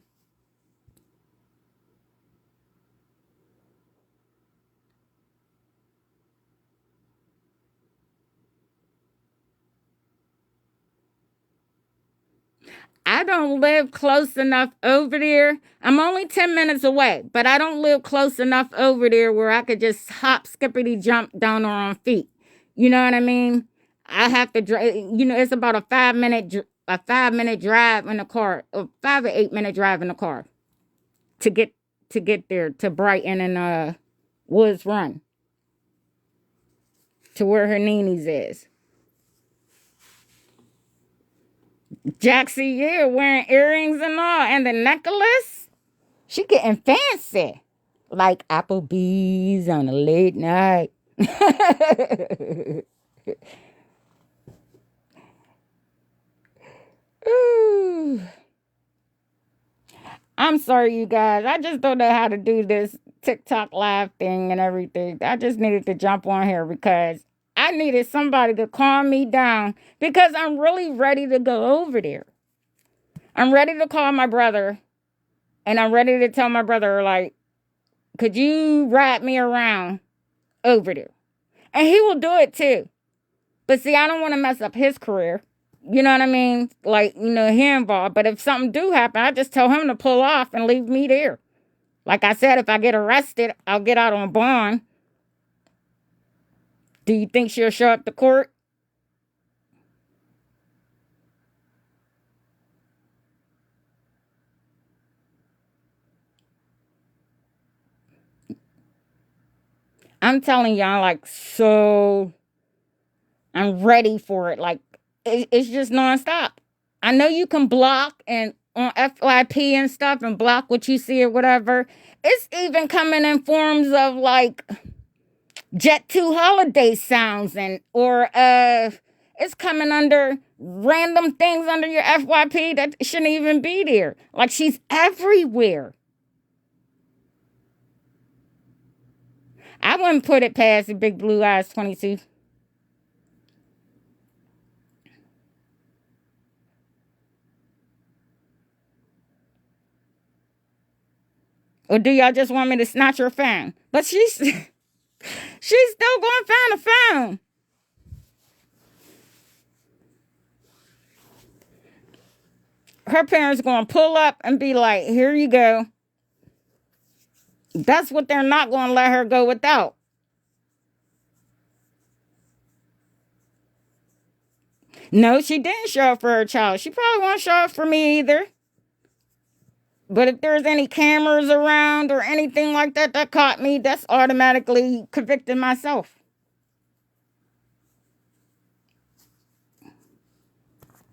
I don't live close enough over there. I'm only 10 minutes away, but I don't live close enough over there where I could just hop, skippity jump down on feet. You know what I mean? I have to drive, it's about a 5-minute drive in the car, a 5 or 8 minute drive in the car to get there to Brighton and Woods Run to where her Nini's is. Jaxie, yeah, wearing earrings and all, and the necklace. She getting fancy. Like Applebee's on a late night. Ooh. I'm sorry, you guys. I just don't know how to do this TikTok live thing and everything. I just needed to jump on here because I needed somebody to calm me down because I'm really ready to go over there. I'm ready to call my brother and I'm ready to tell my brother, like, could you ride me around over there? And he will do it too. But see, I don't want to mess up his career. You know what I mean? Like, he involved. But if something do happen, I just tell him to pull off and leave me there. Like I said, if I get arrested, I'll get out on bond. Do you think she'll show up to court? I'm telling y'all, like, so I'm ready for it. Like, it's just nonstop. I know you can block and on FYP and stuff and block what you see or whatever. It's even coming in forms of like Jet 2 holiday sounds and or it's coming under random things under your FYP that shouldn't even be there. Like she's everywhere. I wouldn't put it past the Big Blue Eyes 22. Or do y'all just want me to snatch her phone? But she's she's still going to find a phone. Her parents going to pull up and be like, here you go. That's what they're not going to let her go without. No, she didn't show up for her child. She probably won't show up for me either. But if there's any cameras around or anything like that that caught me, that's automatically convicting myself.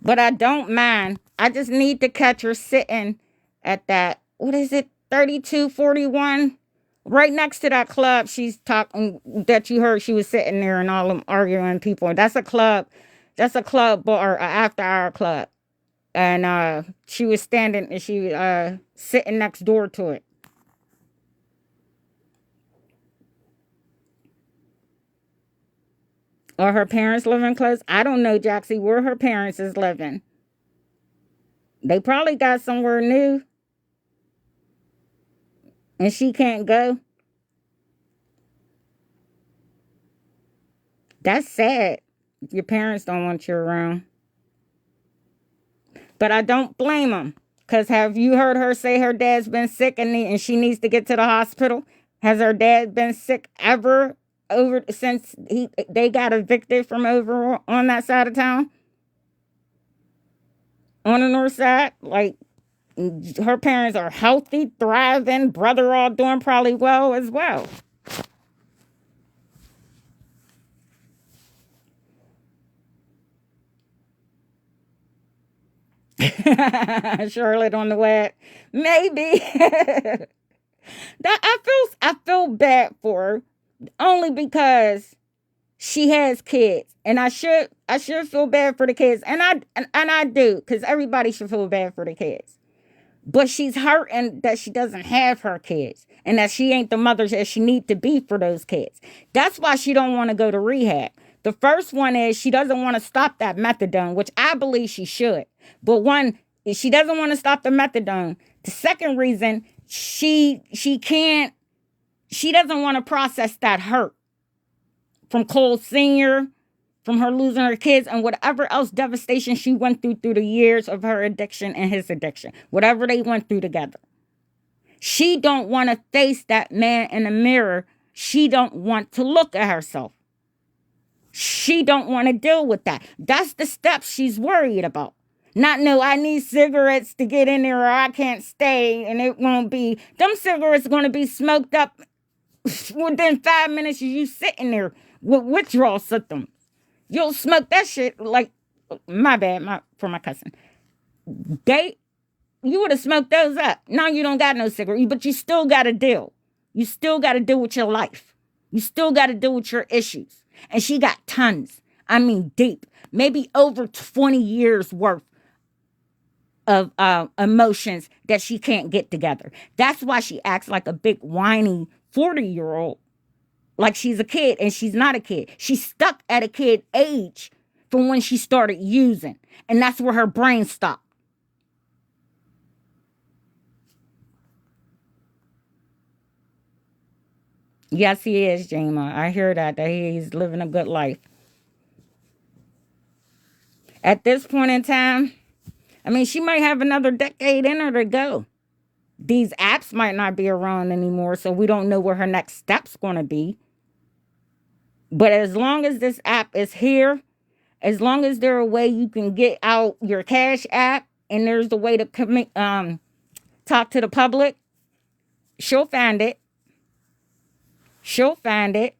But I don't mind. I just need to catch her sitting at that, what is it, 3241? Right next to that club she's talking, that you heard she was sitting there and all them arguing people. That's a club. That's a club bar, after hour club. And she was standing and she sitting next door to it. Are her parents living close? I don't know, Jaxie, where her parents is living. They probably got somewhere new and she can't go. That's sad. Your parents don't want you around. But I don't blame them. Because have you heard her say her dad's been sick and she needs to get to the hospital? Has her dad been sick ever over since they got evicted from over on that side of town? On the north side? Like, her parents are healthy, thriving, brother all doing probably well as well. Charlotte on the web. Maybe. that I feel bad for her only because she has kids, and I should feel bad for the kids, and I do, because everybody should feel bad for the kids. But she's hurting that she doesn't have her kids and that she ain't the mother that she need to be for those kids. That's why she don't want to go to rehab. The first one is she doesn't want to stop that methadone, which I believe she should. But one is she doesn't want to stop the methadone. The second reason she doesn't want to process that hurt from Cole Sr., from her losing her kids, and whatever else devastation she went through the years of her addiction and his addiction, whatever they went through together. She don't want to face that man in the mirror. She don't want to look at herself. She don't want to deal with that. That's the steps she's worried about. Not no, I need cigarettes to get in there or I can't stay, and it won't be. Them cigarettes are going to be smoked up within 5 minutes of you sitting there with withdrawal symptoms. You'll smoke that shit like, my bad, for my cousin. You would have smoked those up. Now you don't got no cigarette, but you still got to deal. You still got to deal with your life. You still got to deal with your issues. And she got tons. I mean, deep. Maybe over 20 years worth of emotions that she can't get together. That's why she acts like a big whiny 40-year-old. Like she's a kid, and she's not a kid. She's stuck at a kid age from when she started using. And that's where her brain stopped. Yes, he is, Jama. I hear that he's living a good life. At this point in time, I mean, she might have another decade in her to go. These apps might not be around anymore, so we don't know where her next step's going to be. But as long as this app is here, as long as there's a way you can get out your Cash App and there's a way to talk to the public, she'll find it. She'll find it.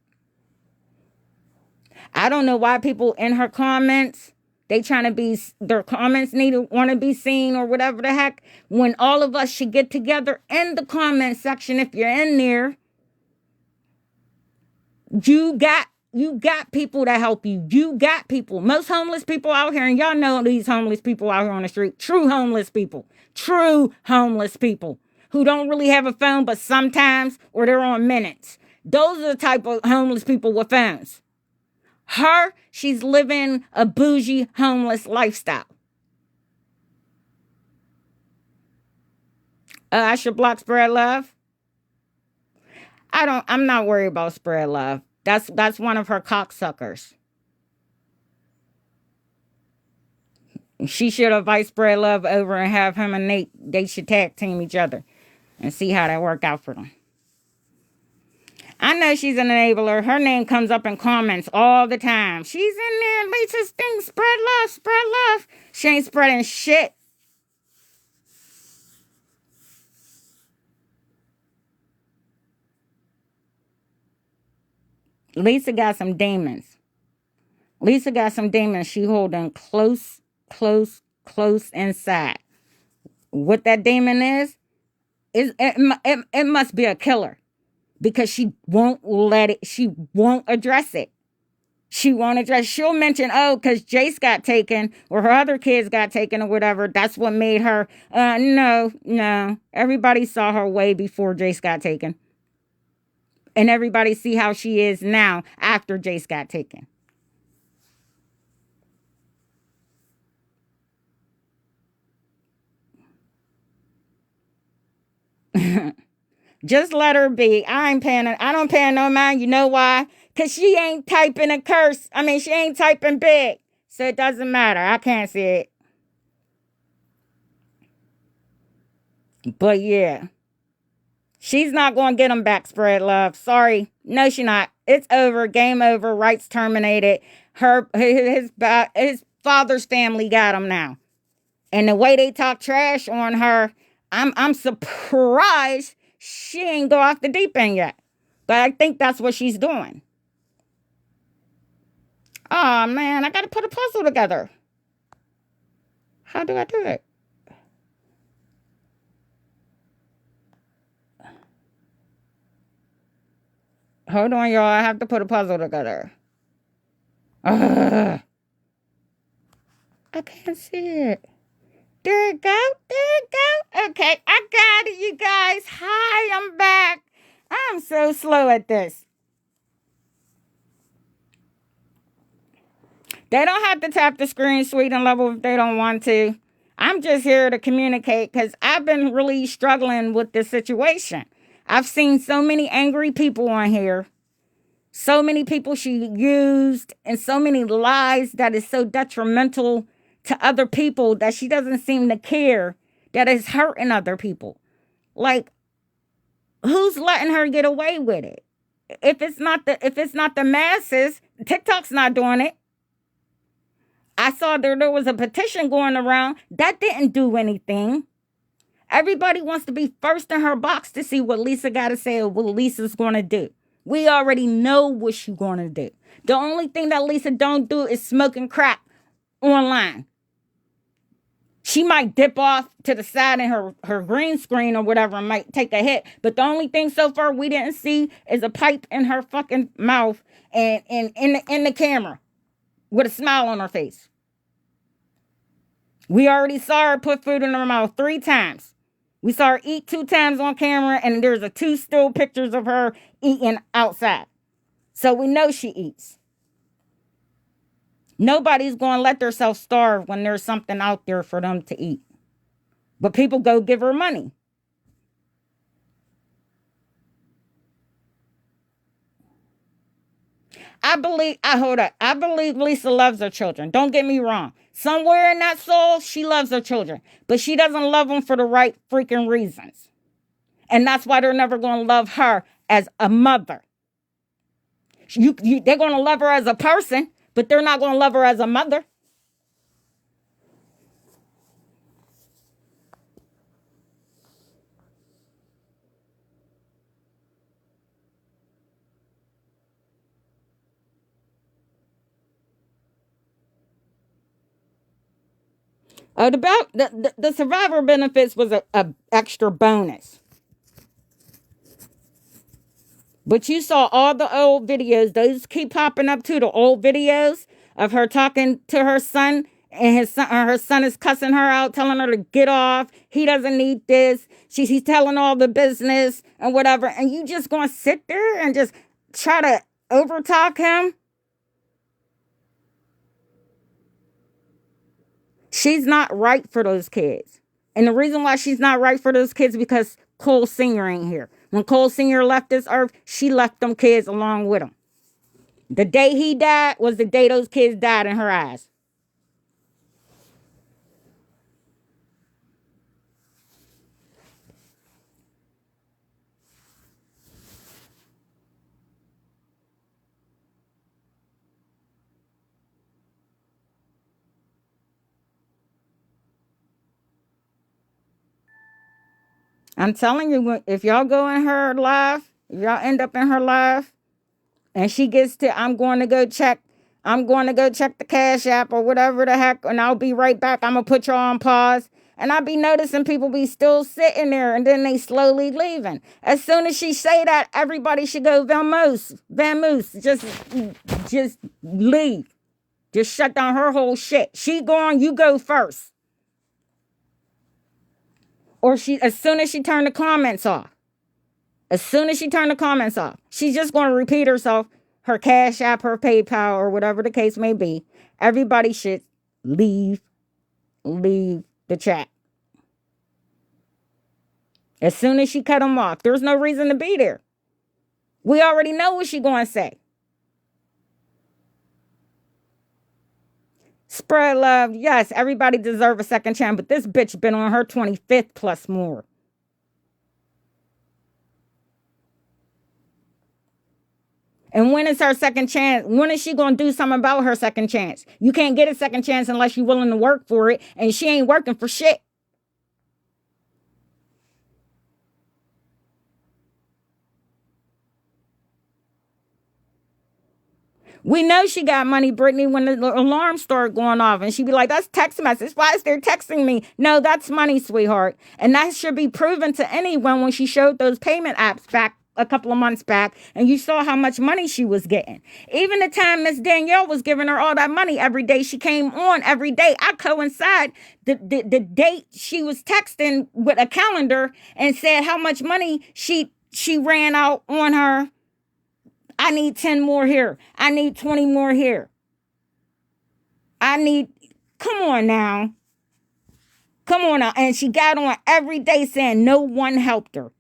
I don't know why people in her comments, they trying to be, their comments want to be seen or whatever the heck, when all of us should get together in the comment section. If you're in there, you got people to help you. You got people. Most homeless people out here, and y'all know these homeless people out here on the street, true homeless people who don't really have a phone, but sometimes, or they're on minutes. Those are the type of homeless people with phones. She's living a bougie homeless lifestyle. I should block Spread Love. I'm not worried about Spread Love. That's one of her cocksuckers. She should invite Spread Love over and have him and Nate, they should tag team each other and see how that work out for them. I know she's an enabler. Her name comes up in comments all the time. She's in there. Lisa's thing. Spread love. Spread love. She ain't spreading shit. Lisa got some demons. She holding close inside. What that demon is it must be a killer. Because she won't address it. She'll mention, because Jace got taken or her other kids got taken or whatever. That's what made her, no. Everybody saw her way before Jace got taken. And everybody see how she is now after Jace got taken. Just let her be. I don't pay no mind. You know why? Because she ain't typing a curse. I mean, she ain't typing big. So it doesn't matter. I can't see it. But yeah. She's not going to get them back, Spread Love. Sorry. No, she not. It's over. Game over. Rights terminated. His father's family got him now. And the way they talk trash on her, I'm surprised she ain't go off the deep end yet. But I think that's what she's doing. Oh, man, I got to put a puzzle together. How do I do it? Hold on, y'all. I have to put a puzzle together. I can't see it. There it go. Okay, I got it, you guys. Hi, I'm back. I'm so slow at this. They don't have to tap the screen, sweet and level, if they don't want to. I'm just here to communicate because I've been really struggling with this situation. I've seen so many angry people on here. So many people she used and so many lies that is so detrimental to other people that she doesn't seem to care that is hurting other people. Like, who's letting her get away with it? If it's not the masses, TikTok's not doing it. I saw there was a petition going around that didn't do anything. Everybody wants to be first in her box to see what Lisa got to say or what Lisa's going to do. We already know what she's going to do. The only thing that Lisa don't do is smoking crack online. She might dip off to the side in her green screen or whatever and might take a hit. But the only thing so far we didn't see is a pipe in her fucking mouth and in the camera with a smile on her face. We already saw her put food in her mouth 3 times. We saw her eat 2 times on camera, and there's 2 still pictures of her eating outside. So we know she eats. Nobody's going to let themselves starve when there's something out there for them to eat. But people go give her money. I hold up. I believe Lisa loves her children. Don't get me wrong. Somewhere in that soul, she loves her children, but she doesn't love them for the right freaking reasons. And that's why they're never going to love her as a mother. They're going to love her as a person, but they're not going to love her as a mother. The survivor benefits was a extra bonus. But you saw all the old videos. Those keep popping up too. The old videos of her talking to her son, and her son is cussing her out, telling her to get off. He doesn't need this. He's telling all the business and whatever. And you just gonna sit there and just try to overtalk him? She's not right for those kids. And the reason why she's not right for those kids is because Cole Sr. ain't here. When Cole Sr. left this earth, she left them kids along with him. The day he died was the day those kids died in her eyes. I'm telling you, if y'all go in her live, if y'all end up in her live, and she gets to, I'm going to go check the Cash App or whatever the heck, and I'll be right back. I'm going to put y'all on pause. And I be noticing people be still sitting there, and then they slowly leaving. As soon as she say that, everybody should go vamoose. Just leave. Just shut down her whole shit. She gone, you go first. Or as soon as she turn the comments off. She's just going to repeat herself, her Cash App, her PayPal, or whatever the case may be. Everybody should leave the chat. As soon as she cut them off, there's no reason to be there. We already know what she's going to say. Spread love. Yes, everybody deserves a second chance, but this bitch been on her 25th plus more. And when is her second chance? When is she going to do something about her second chance? You can't get a second chance unless you're willing to work for it, and she ain't working for shit. We know she got money, Brittany, when the alarm started going off, and she'd be like, that's text message. Why is they texting me? No, that's money, sweetheart. And that should be proven to anyone when she showed those payment apps back a couple of months back, and you saw how much money she was getting. Even the time Miss Danielle was giving her all that money every day, she came on every day. I coincide the date she was texting with a calendar and said how much money she ran out on her. I need 10 more here. I need 20 more here. Come on now. And she got on every day saying no one helped her.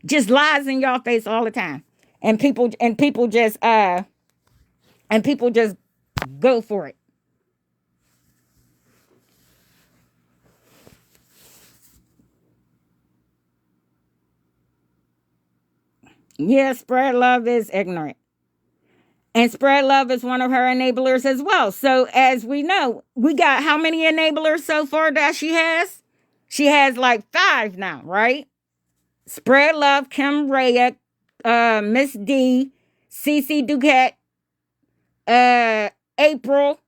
Just lies in y'all face all the time. And people just go for it. Yeah, Spread Love is ignorant. And Spread Love is one of her enablers as well. So as we know, we got how many enablers so far that she has? She has like 5 now, right? Spread Love, Kim Raya, Miss D, Cece Duquette, April,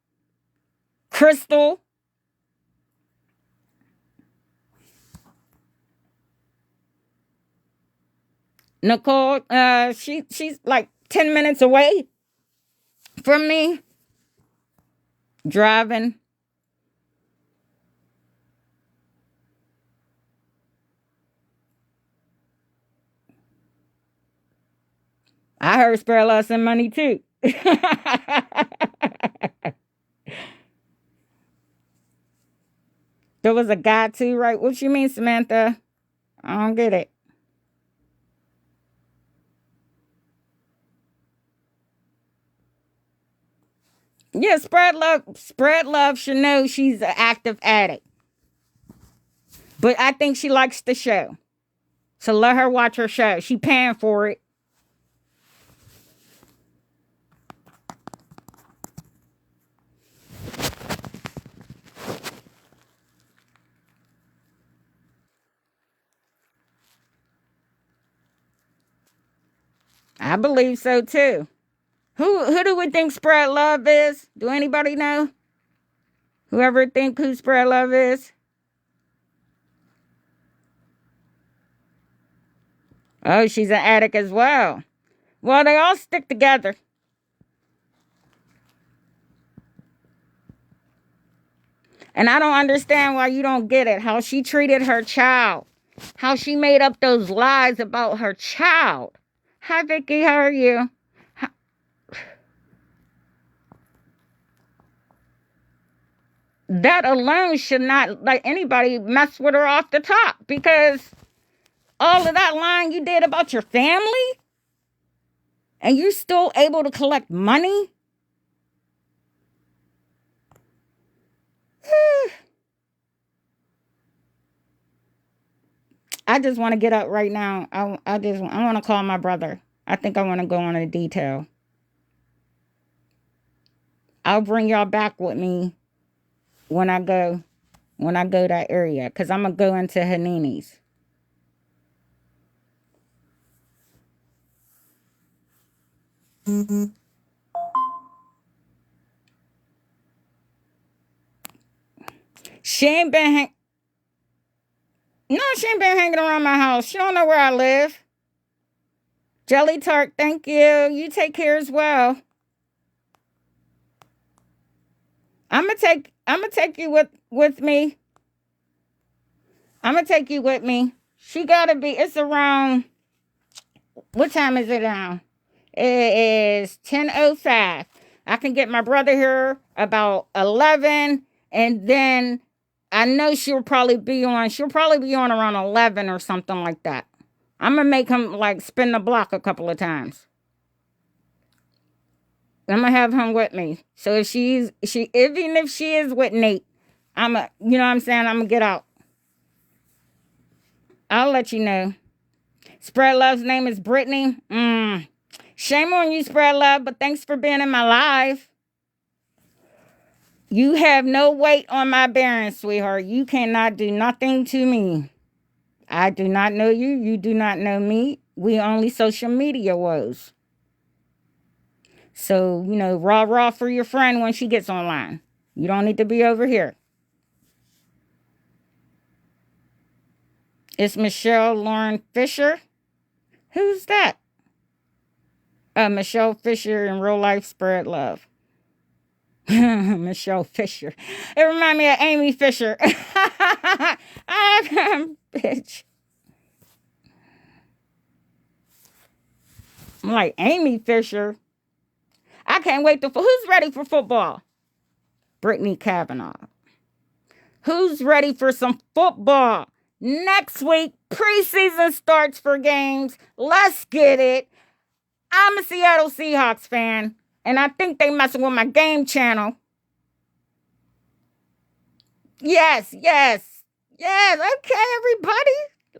Crystal. Nicole, she's like 10 minutes away from me, driving. I heard Spread Love some money too. There was a guy too, right? What you mean, Samantha? I don't get it. Yeah, spread love. Spread love should know she's an active addict. But I think she likes the show. So let her watch her show. She paying for it. I believe so too. Who do we think spread love is? Do anybody know? Whoever think who spread love is? Oh, she's an addict as well. Well, they all stick together. And I don't understand why you don't get it. How she treated her child. How she made up those lies about her child. Hi, Vicky. How are you? That alone should not let anybody mess with her off the top, because all of that lying you did about your family and you're still able to collect money. I just want to get up right now. I want to call my brother. I think I want to go on a detail. I'll bring y'all back with me when I go that area, because I'm gonna go into Hanini's. She ain't been no, she ain't been hanging around my house. She don't know where I live. Jelly tart, thank you. You take care as well. I'm gonna take you with me. I'm gonna take you with me. She gotta be. It's around. What time is it now? It is 10:05. I can get my brother here about 11, and then I know she'll probably be on. She'll probably be on around 11 or something like that. I'm gonna make him like spin the block a couple of times. I'm gonna have him with me. So if even if she is with Nate, you know what I'm saying, I'm gonna get out. I'll let you know. Spread Love's name is Brittany. Shame on you, Spread Love, but thanks for being in my life. You have no weight on my bearing, sweetheart. You cannot do nothing to me. I do not know you. You do not know me. We only social media woes. So, rah rah for your friend when she gets online. You don't need to be over here. It's Michelle Lauren Fisher. Who's that? Michelle Fisher in real life spread love. Michelle Fisher. It reminds me of Amy Fisher. Bitch. I'm like, Amy Fisher. I can't wait who's ready for football? Brittany Kavanaugh. Who's ready for some football? Next week, preseason starts for games. Let's get it. I'm a Seattle Seahawks fan, and I think they messing with my game channel. Yes. Okay, everybody.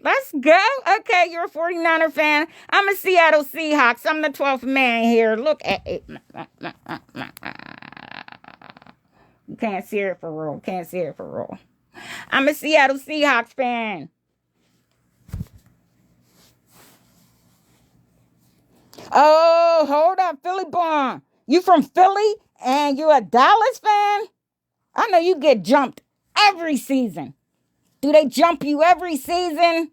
Let's go. Okay, you're a 49er fan. I'm a Seattle Seahawks. I'm the 12th man here. Look at it. You can't see it for real. I'm a Seattle Seahawks fan. Oh, hold up, Philly born. You from Philly and you a Dallas fan? I know you get jumped every season. Do they jump you every season?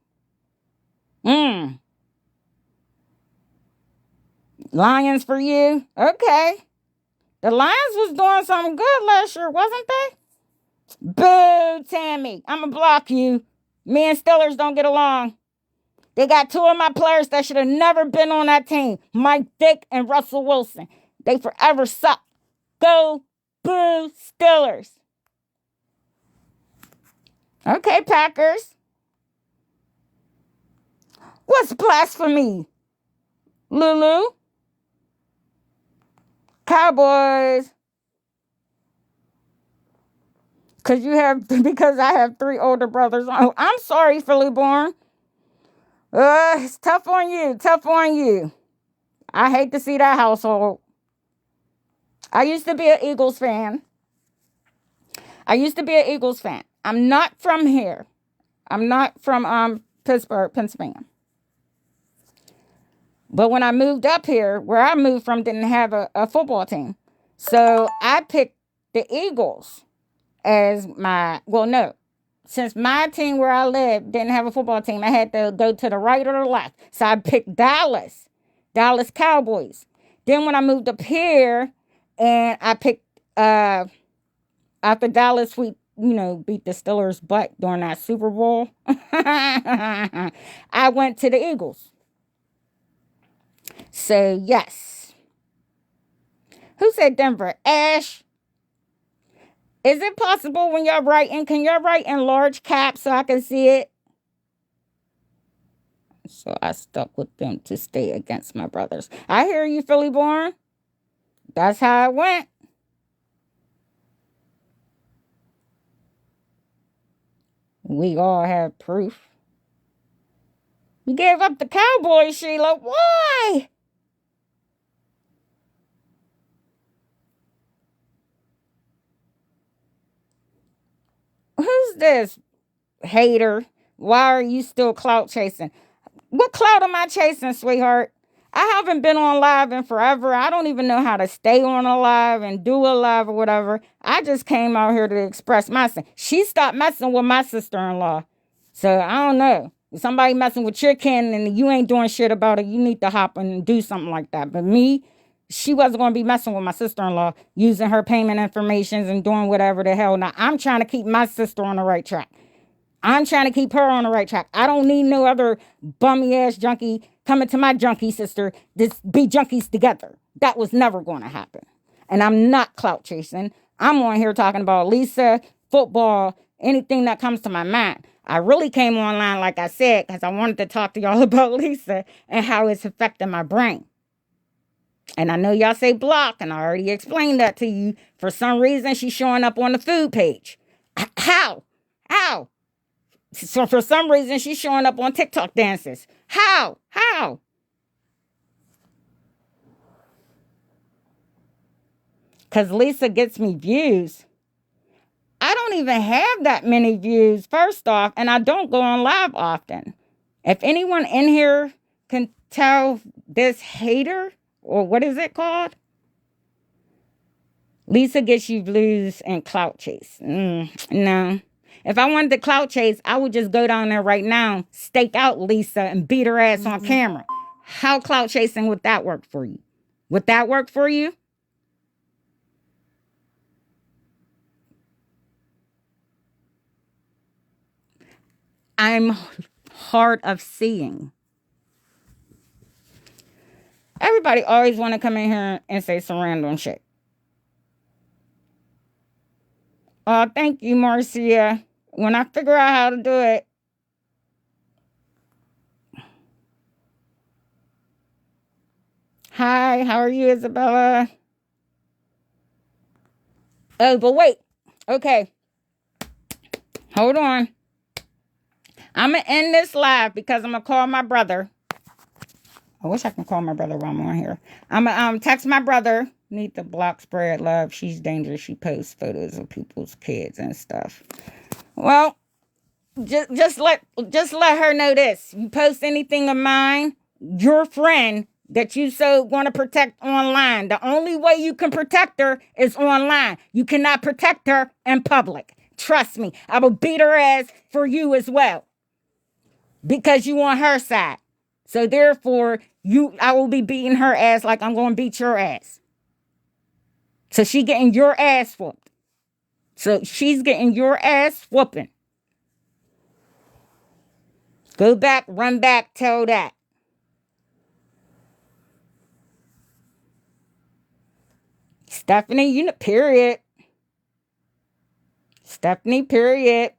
Lions for you? Okay. The Lions was doing something good last year, wasn't they? Boo, Tammy. I'ma block you. Me and Steelers don't get along. They got two of my players that should have never been on that team. Mike Vick and Russell Wilson. They forever suck. Go, boo, Steelers. Okay, Packers. What's blasphemy? Lulu? Cowboys. Because I have 3 older brothers. Oh, I'm sorry, Philly born. It's tough on you. Tough on you. I hate to see that household. I used to be an Eagles fan. I'm not from here. I'm not from Pittsburgh, Pennsylvania. But when I moved up here, where I moved from didn't have a football team. So I picked the Eagles as no. Since my team where I lived didn't have a football team, I had to go to the right or the left. So I picked Dallas Cowboys. Then when I moved up here and I picked, after Dallas, beat the Steelers' butt during that Super Bowl, I went to the Eagles. So, yes. Who said Denver? Ash. Is it possible when y'all writing, can y'all write in large caps so I can see it? So I stuck with them to stay against my brothers. I hear you, Philly born. That's how it went. We all have proof. You gave up the Cowboys, Sheila. Why? Who's this hater? Why are you still clout chasing? What clout am I chasing, sweetheart? I haven't been on live in forever. I don't even know how to stay on a live and do a live or whatever. I just came out here to express myself. She stopped messing with my sister-in-law. So I don't know. If somebody messing with your kin and you ain't doing shit about it, you need to hop and do something like that. But me, she wasn't going to be messing with my sister-in-law, using her payment information and doing whatever the hell. Now, I'm trying to keep my sister on the right track. I'm trying to keep her on the right track. I don't need no other bummy ass junkie coming to my junkie sister. This be junkies together. That was never going to happen. And I'm not clout chasing. I'm on here talking about Lisa, football, anything that comes to my mind. I really came online, like I said, because I wanted to talk to y'all about Lisa and how it's affecting my brain. And I know y'all say block, and I already explained that to you. For some reason, she's showing up on the food page. How? So for some reason, she's showing up on TikTok dances. How? Because Lisa gets me views. I don't even have that many views, first off, and I don't go on live often. If anyone in here can tell this hater, or what is it called? Lisa gets you views and clout chase. No. If I wanted to clout chase, I would just go down there right now, stake out Lisa, and beat her ass on camera. How clout chasing would that work for you? Would that work for you? I'm hard of seeing. Everybody always want to come in here and say some random shit. Oh, thank you, Marcia. When I figure out how to do it. Hi, how are you, Isabella? Oh, but wait. Okay. Hold on. I'm going to end this live because I'm going to call my brother. I wish I can call my brother while I'm on here. I'm going to text my brother. Need to block spread love. She's dangerous. She posts photos of people's kids and stuff. Well, just let her know this. You post anything of mine, your friend that you so want to protect online. The only way you can protect her is online. You cannot protect her in public. Trust me. I will beat her ass for you as well. Because you on her side. So therefore, I will be beating her ass like I'm going to beat your ass. So she getting your ass whooped. So she's getting your ass whooping. Go back, run back, tell that. Stephanie, period. Stephanie, period.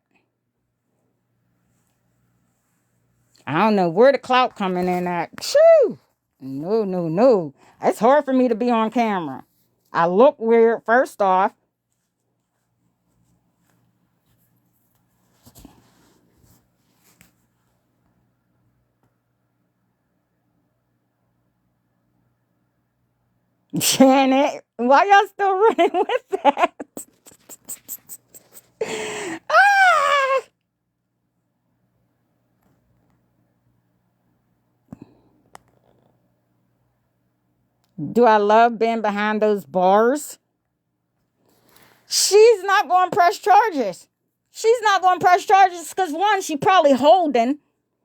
I don't know where the clout coming in at. Shoo! No. It's hard for me to be on camera. I look weird, first off. Janet, why y'all still running with that? Ah! Do I love being behind those bars? She's not going to press charges. She's not going to press charges because one, she probably holding.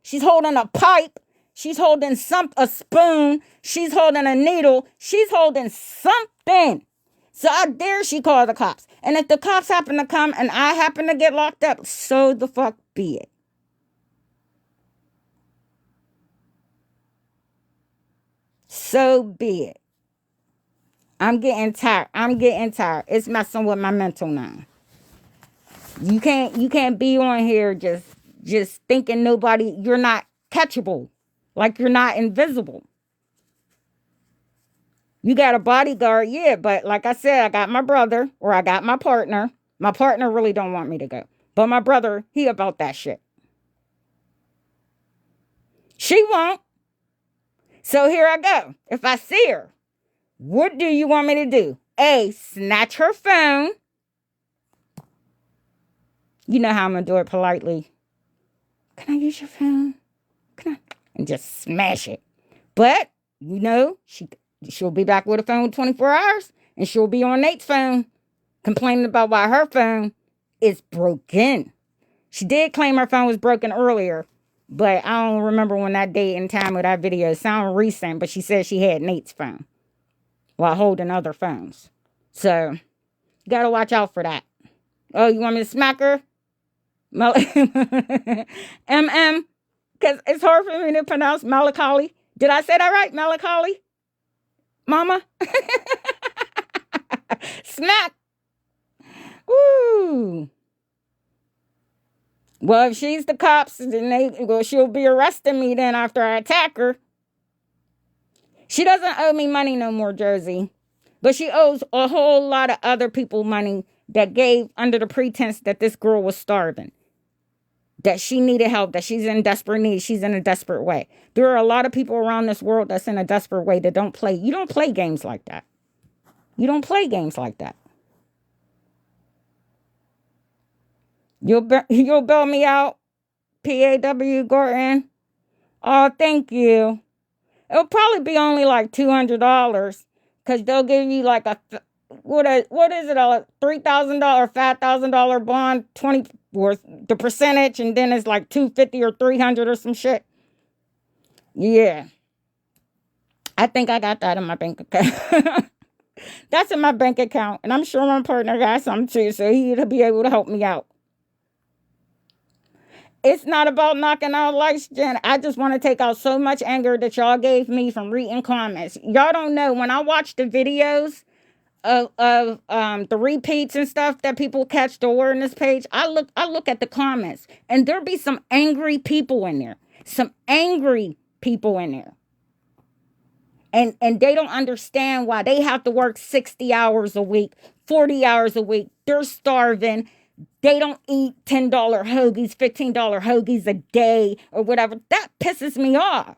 She's holding a pipe. She's holding a spoon. She's holding a needle. She's holding something. So I dare she call the cops. And if the cops happen to come and I happen to get locked up, so the fuck be it. So be it. I'm getting tired. It's messing with my mental now. You can't be on here just thinking you're not catchable. Like you're not invisible. You got a bodyguard, yeah, but like I said, I got my brother or I got my partner. My partner really don't want me to go. But my brother, he about that shit. She won't. So here I go. If I see her, what do you want me to do? A, snatch her phone. You know how I'm going to do it politely. Can I use your phone? Can I? And just smash it. But, she'll be back with a phone 24 hours. And she'll be on Nate's phone complaining about why her phone is broken. She did claim her phone was broken earlier. But I don't remember when that date and time of that video. It sounded recent. But she said she had Nate's phone while holding other phones. So, you got to watch out for that. Oh, you want me to smack her? MM, because it's hard for me to pronounce Melancholy. Did I say that right? Melancholy? Mama? Smack. Woo. Well, if she's the cops, then she'll be arresting me then after I attack her. She doesn't owe me money no more, Jersey. But she owes a whole lot of other people money that gave under the pretense that this girl was starving. That she needed help, that she's in desperate need, she's in a desperate way. There are a lot of people around this world that's in a desperate way that don't play. You don't play games like that. You don't play games like that. You'll bail me out, PAW Gordon. Oh, thank you. It'll probably be only like $200 because they'll give you like what is it, a $3,000, $5,000 bond, 20 worth the percentage, and then it's like 250 or 300 or some shit. Yeah, I think I got that in my bank account. That's in my bank account, and I'm sure my partner got some too, so he'll be able to help me out. It's not about knocking out lights, Jen. I just want to take out so much anger that y'all gave me from reading comments. Y'all don't know, when I watch the videos of the repeats and stuff that people catch the awareness page, I look at the comments, and there be some angry people in there. Some angry people in there. And they don't understand why they have to work 60 hours a week, 40 hours a week. They're starving. They don't eat $10 hoagies, $15 hoagies a day or whatever. That pisses me off.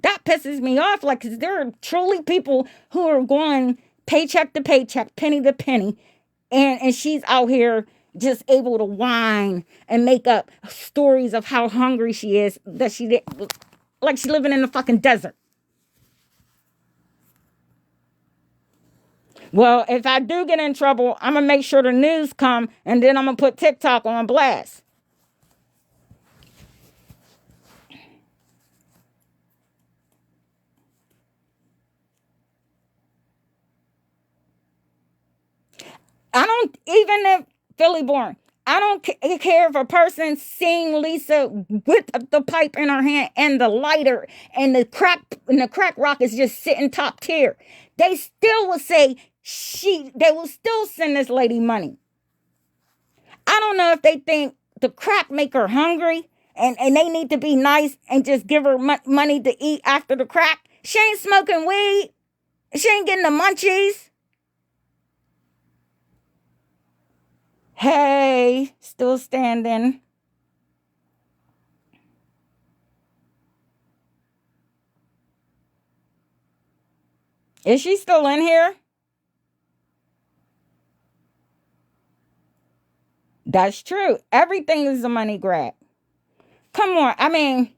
That pisses me off. Like, because there are truly people who are going paycheck to paycheck, penny to penny. And she's out here just able to whine and make up stories of how hungry she is. That she did, like she's living in the fucking desert. Well, if I do get in trouble, I'm going to make sure the news come, and then I'm going to put TikTok on blast. I don't, even if Philly born, I don't care if a person seeing Lisa with the pipe in her hand and the lighter and the crack rock is just sitting top tier. They still will say they will still send this lady money. I don't know if they think the crack make her hungry and they need to be nice and just give her money to eat after the crack. She ain't smoking weed. She ain't getting the munchies. Hey, still standing. Is she still in here? That's true. Everything is a money grab. Come on. I mean,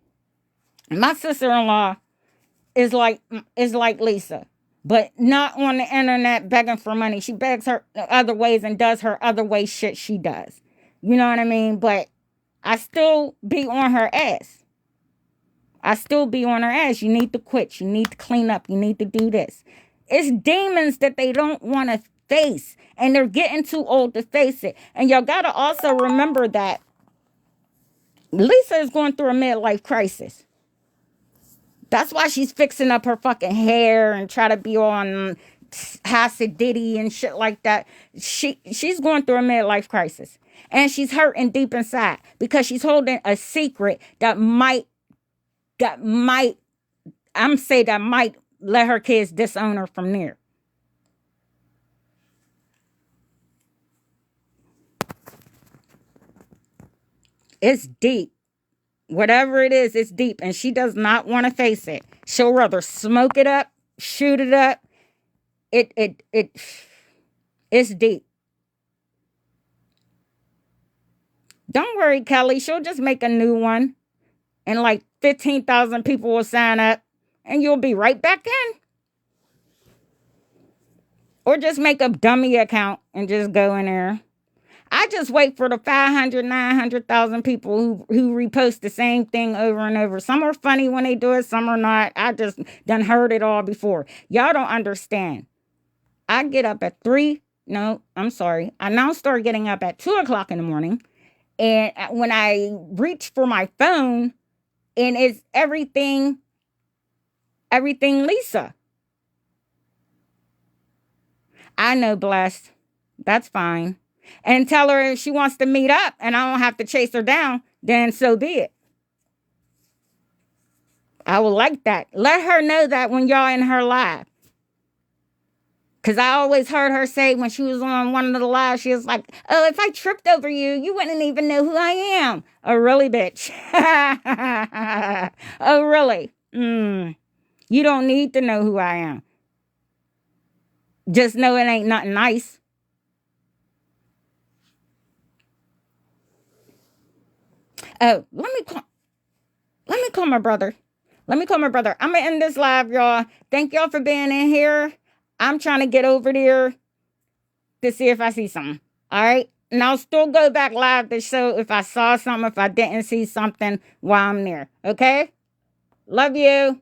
my sister-in-law is like Lisa, but not on the internet begging for money. She begs her other ways and does her other way shit she does. You know what I mean? But I still be on her ass. I still be on her ass. You need to quit. You need to clean up. You need to do this. It's demons that they don't want to face, and they're getting too old to face it. And y'all got to also remember that Lisa is going through a midlife crisis. That's why she's fixing up her fucking hair and try to be on Hasidity and shit like that. She's going through a midlife crisis. And she's hurting deep inside because she's holding a secret that might let her kids disown her from there. It's deep. Whatever it is, it's deep. And she does not want to face it. She'll rather smoke it up, shoot it up. It's deep. Don't worry, Kelly. She'll just make a new one. And like 15,000 people will sign up. And you'll be right back in. Or just make a dummy account and just go in there. I just wait for the 500, 900,000 people who repost the same thing over and over. Some are funny when they do it, some are not. I just done heard it all before. Y'all don't understand. I get up at 3. No, I'm sorry. I now start getting up at 2 o'clock in the morning. And when I reach for my phone, and it's everything Lisa. I know, blessed. That's fine. And tell her if she wants to meet up and I don't have to chase her down, then so be it. I would like that. Let her know that when y'all in her live. Because I always heard her say when she was on one of the lives, she was like, oh, if I tripped over you, you wouldn't even know who I am. Oh, really, bitch? Oh, really? You don't need to know who I am. Just know it ain't nothing nice. Oh, let me call my brother. I'm gonna end this live, y'all. Thank y'all for being in here. I'm trying to get over there to see if I see something. All right. And I'll still go back live to show if I saw something, if I didn't see something while I'm there. Okay? Love you.